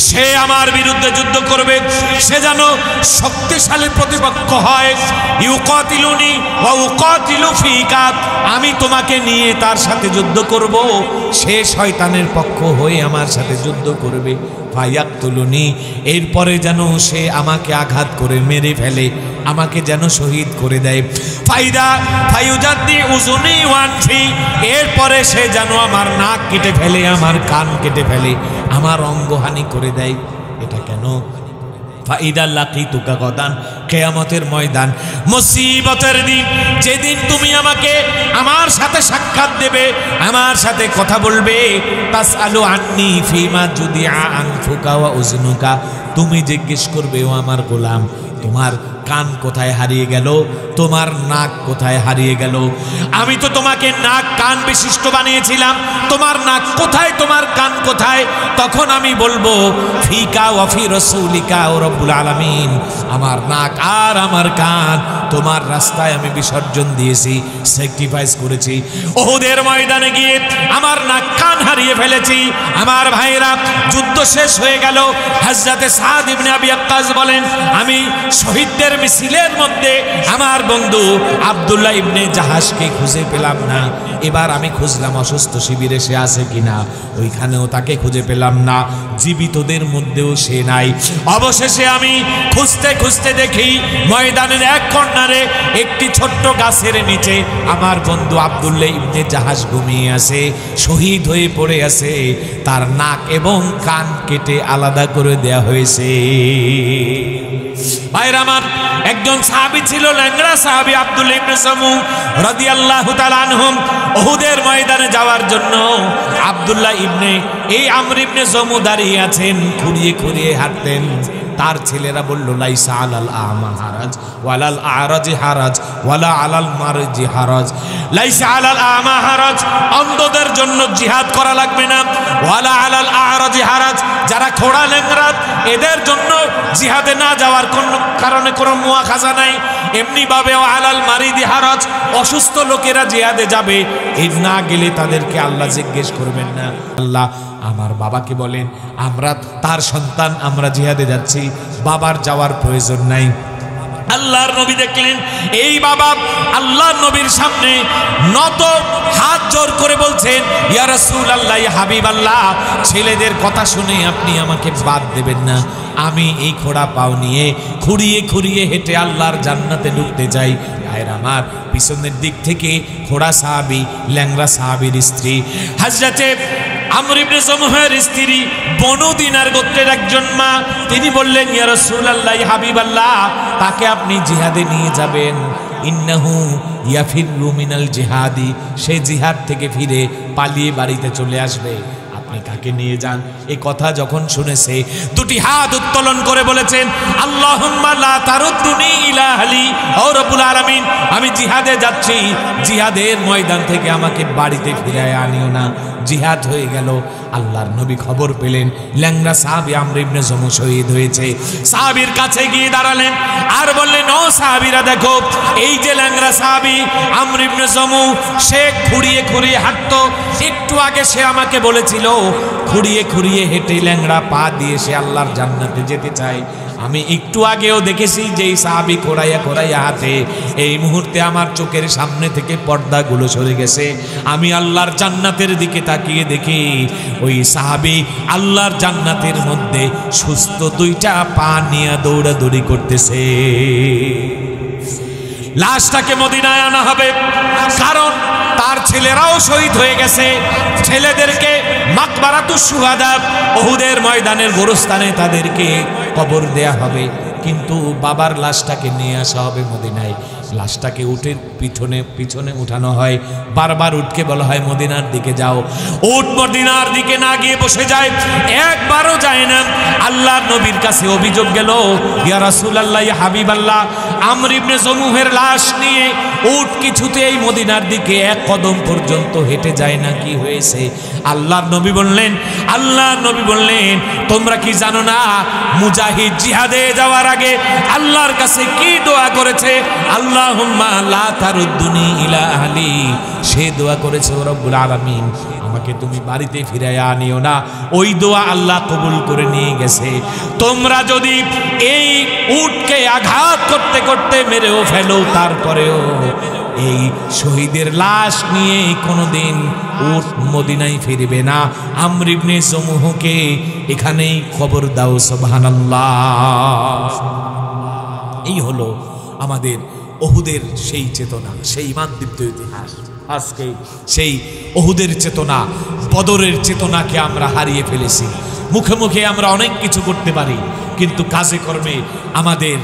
A: সে আমার বিরুদ্ধে যুদ্ধ করবে, সে যেন শক্তিশালী প্রতিপক্ষ হয়। ইউকাতিলুনি ওয়া উকাতিলু ফিকা, আমি তোমাকে নিয়ে তার সাথে যুদ্ধ করব, সে শয়তানের পক্ষ হয়ে আমার সাথে যুদ্ধ করবে। ফায়াকতুলুনি, এরপরে যেন সে আমাকে আঘাত করে মেরে ফেলে, আমাকে যেন শহীদ করে দেয়। ফাইদা ফায়ুজাদ্দি উজুনি ওয়ানফি, এরপরে সে যেন আমার নাক কেটে ফেলে, আমার কান কেটে ফেলে, আমার অঙ্গহানি করে দেয়। এটা কেন? ফাইদা লাকিতুকা গাদান, কিয়ামতের ময়দান, মুসিবতের দিন, যেদিন তুমি আমাকে আমার সাথে সাক্ষাৎ দেবে, আমার সাথে কথা বলবে। তাসআলু আন্নি ফিমা জুদিআ আনফুকা ওয়া উজনুকা, তুমি জিজ্ঞেস করবে ও আমার গোলাম তোমার কান কোথায় হারিয়ে গেল, তোমার নাক কোথায় হারিয়ে গেল? আমি তো তোমাকে নাক কান বিশিষ্ট বানিয়েছিলাম, তোমার নাক কোথায়, তোমার কান কোথায়? তখন আমি বলবো ফিকা ওয়া ফি রাসূলিকা ও রব্বুল আলামিন, আমার নাক আর আমার কান তোমার রাস্তায় আমি বিসর্জন দিয়েছি, স্যাক্রিফাইস করেছি। ওহুদের ময়দানে গিয়ে আমার নাক কান হারিয়ে ফেলেছি। আমার ভাইরা, যুদ্ধ শেষ হয়ে গেল। হযরতে সাদ ইবনে আবি ওয়াক্কাস বলেন আমি শহীদদের মিছিলের মধ্যে আমার বন্ধু আব্দুল্লাহ ইবনে জাহাজকে খুঁজে পেলাম না। এবার আমি খুঁজলাম অসুস্থ শিবিরে সে আছে কিনা, ওইখানেও তাকে খুঁজে পেলাম না, জীবিতদের মধ্যেও সে নাই। অবশেষে আমি খুঁজতে খুঁজতে দেখি ময়দানের এক কর্নারে একটি ছোট্ট গাছের নিচে আমার বন্ধু আব্দুল্লাহ ইবনে জাহাজ ঘুমিয়ে আছে, শহীদ হয়ে পড়ে আছে, তার নাক এবং কান কেটে আলাদা করে দেয়া হয়েছে। ভাইরা আমার, একজন সাহাবী ছিল, ল্যাংড়া সাহাবী আব্দুল্লাহ ইবনে সামু রাদিয়াল্লাহু তাআলা আনহুম। উহুদের ময়দানে যাওয়ার জন্য আব্দুল্লাহ ইবনে আমর ইবনে জামু দাঁড়িয়ে আছেন, খুঁড়িয়ে খুঁড়িয়ে হাঁটতেন। তার ছেলেরা বলল লাইসা আলাল আমা হারাজ ওয়ালাল আরাজি হারাজ ওয়ালা আলাল মারজি হারাজ। লাইসা আলাল আমা হারাজ, অন্ধদের জন্য জিহাদ করা লাগবে না। ওয়ালা আলাল আরাজি হারাজ, যারা খোড়া ল্যাংড়া এদের জন্য জিহাদে না যাওয়ার কোনো কারণে কোনো মুয়াখাজা নাই। এমনি ভাবে আলাল মারিদি হারাজ, অসুস্থ লোকেরা জিহাদে যাবে, এই না গেলে তাদেরকে আল্লাহ জিজ্ঞেস করবেন না। আল্লাহ আমার বাবাকে বলেন আমরা তার সন্তান, আমরা জিহাদে যাচ্ছি, বাবার যাওয়ার প্রয়োজন নাই। আল্লাহর নবী দেখলেন এই বাবা আল্লাহর নবীর সামনে নত হাত জোর করে বলছেন ইয়া রাসূলুল্লাহ, ইয়া হাবিবাল্লাহ, ছেলেদের কথা শুনে আপনি আমাকে বাদ দেবেন না। আমি এই খোড়া পাও নিয়ে খুঁড়িয়ে খুঁড়িয়ে হেঁটে আল্লাহর জান্নাতে ঢুকতে চাই। ভাইরা আমার, পিছনের দিক থেকে খোড়া সাহাবী, ল্যাংড়া সাহাবীর স্ত্রী হযরতে আমর ইবনে জামুহের স্ত্রী বনু দিনার গোত্রের একজন মা, তিনি বললেন ইয়া রাসূলুল্লাহ, ইয়া হাবিবাল্লাহ, তাকে আপনি জিহাদে নিয়ে যাবেন। ইন্নাহু ইয়াফিরু মিনাল জিহাদি, সে জিহাদ থেকে ফিরে পালিয়ে বাড়িতে চলে আসবে। আপনি কাকে নিয়ে যান? এই কথা যখন শুনেছে দুটি হাত উত্তোলন করে বলেছেন, আল্লাহুম্মা লা তারুদ্দুনি ইলা আহলি, ও রব্বুল আলামিন, আমি জিহাদে যাচ্ছি, জিহাদের ময়দান থেকে আমাকে বাড়িতে ফিরায় আনিও না। জিহাদ হয়ে গেল। আল্লাহর নবী খবর পেলেন ল্যাংড়া সাহাবী আমর ইবনে জমু শহীদ হয়েছে। সাহাবীর কাছে গিয়ে দাঁড়ালেন আর বললেন, ও সাহাবীরা দেখো, এই যে ল্যাংড়া সাহাবী আমর ইবনে জমু, সে খুঁড়িয়ে খুঁড়িয়ে হাঁটতো। একটু আগে সে আমাকে বলেছিল খুঁড়িয়ে খুঁড়িয়ে হেঁটে ল্যাংড়া পা দিয়ে সে আল্লাহর জান্নাতে যেতে চায়। আমি একটু আগেও দেখেছি যে এই সাহাবী কোরাইয়া কোরাইয়া হাতে, এই মুহূর্তে আমার চোখের সামনে থেকে পর্দাগুলো সরে গেছে। আমি আল্লাহর জান্নাতের দিকে তাকিয়ে দেখি ওই সাহাবী আল্লাহর জান্নাতের মধ্যে সুস্থ দুইটা পা নিয়ে দৌড়াদৌড়ি করতেছে। লাশটাকে মদিনায় আনা হবে, কারণ তার ছেলেরাও শহীদ হয়ে গেছে। ছেলেদেরকে মাকবারাতুশ শুহাদা, উহুদের ময়দানের গোরস্থানে তাদেরকে কবর দেয়া হবে, কিন্তু বাবার লাশটাকে নিয়ে আসা হবে মদিনায়। লাশটাকে উটের পিছনে পিছনে উঠানো হয়, বারবার উটকে বলা হয় মদিনার দিকে যাও। উট মদিনার দিকে না গিয়ে বসে যায়, একবারও যায় না। আল্লাহর নবীর কাছে অভিযোগ গেল, ইয়া রাসূলুল্লাহ, ইয়া হাবিবাল্লাহ, আমর ইবনে জমুহের লাশ নিয়ে উট কিছুতেই মদিনার দিকে এক কদম পর্যন্ত হেঁটে যায় না, কি হয়েছে? আল্লাহর নবী বললেন, তোমরা কি জানো না মুজাহিদ জিহাদে যাওয়ার আগে আল্লাহর কাছে কি দোয়া করেছে? আল্লাহুম্মা লা তারুদ্দুনি ইলা আহলি, সে দোয়া করেছে, ও রব্বুল আলামিন, আমাকে তুমি বাড়িতে ফিরাইয়া আনিও না। ওই দোয়া আল্লাহ কবুল করে নিয়ে গেছে। তোমরা যদি এই উটকে আঘাত করতে করতে মেরেও ফেলো, তারপরেও এই শহীদের লাশ নিয়ে কোনোদিন উট মদিনায় ফিরবে না। আমর ইবনে জমুহকে এখানেই খবর দাও, সুবহানাল্লাহ। এই হলো আমাদের উহুদের সেই চেতনা, সেই ঈমানদীপ্ত ইতিহাস। আজকে সেই উহুদের চেতনা, বদরের চেতনাকে আমরা হারিয়ে ফেলেছি। মুখে মুখে আমরা অনেক কিছু করতে পারি, কিন্তু কাজে কর্মে আমাদের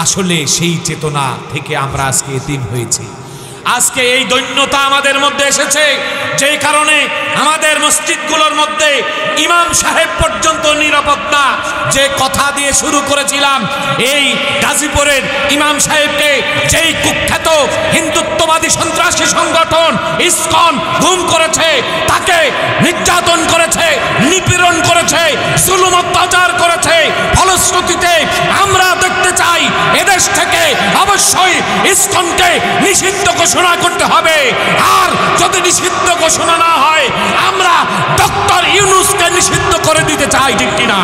A: আসলে সেই চেতনা থেকে আমরা আজকে এতিম হয়েছি। আজকে এই দৈন্যতা আমাদের মধ্যে এসেছে, যেই কারণে আমাদের মসজিদগুলোর মধ্যে ইমাম সাহেব পর্যন্ত নিরাপদ না। যে কথা দিয়ে শুরু করেছিলাম, এই গাজীপুরের ইমাম সাহেবকে যেই কুখ্যাত হিন্দুত্ববাদী সন্ত্রাসী সংগঠন ইসকন গুম করেছে, তাকে নির্যাতন করেছে, নিপীড়ন করেছে, জুলুম অত্যাচার করেছে। ফলশ্রুতিতে আমরা দেখতে চাই এদেশ থেকে অবশ্যই ইসকনকে নিষিদ্ধ ঘোষণা করতে হবে। আর যদি নিষিদ্ধ ঘোষণা না হয়, আমরা ডক্টর ইউনূসকে নিষিদ্ধ করে দিতে চাই, ঠিক কিনা?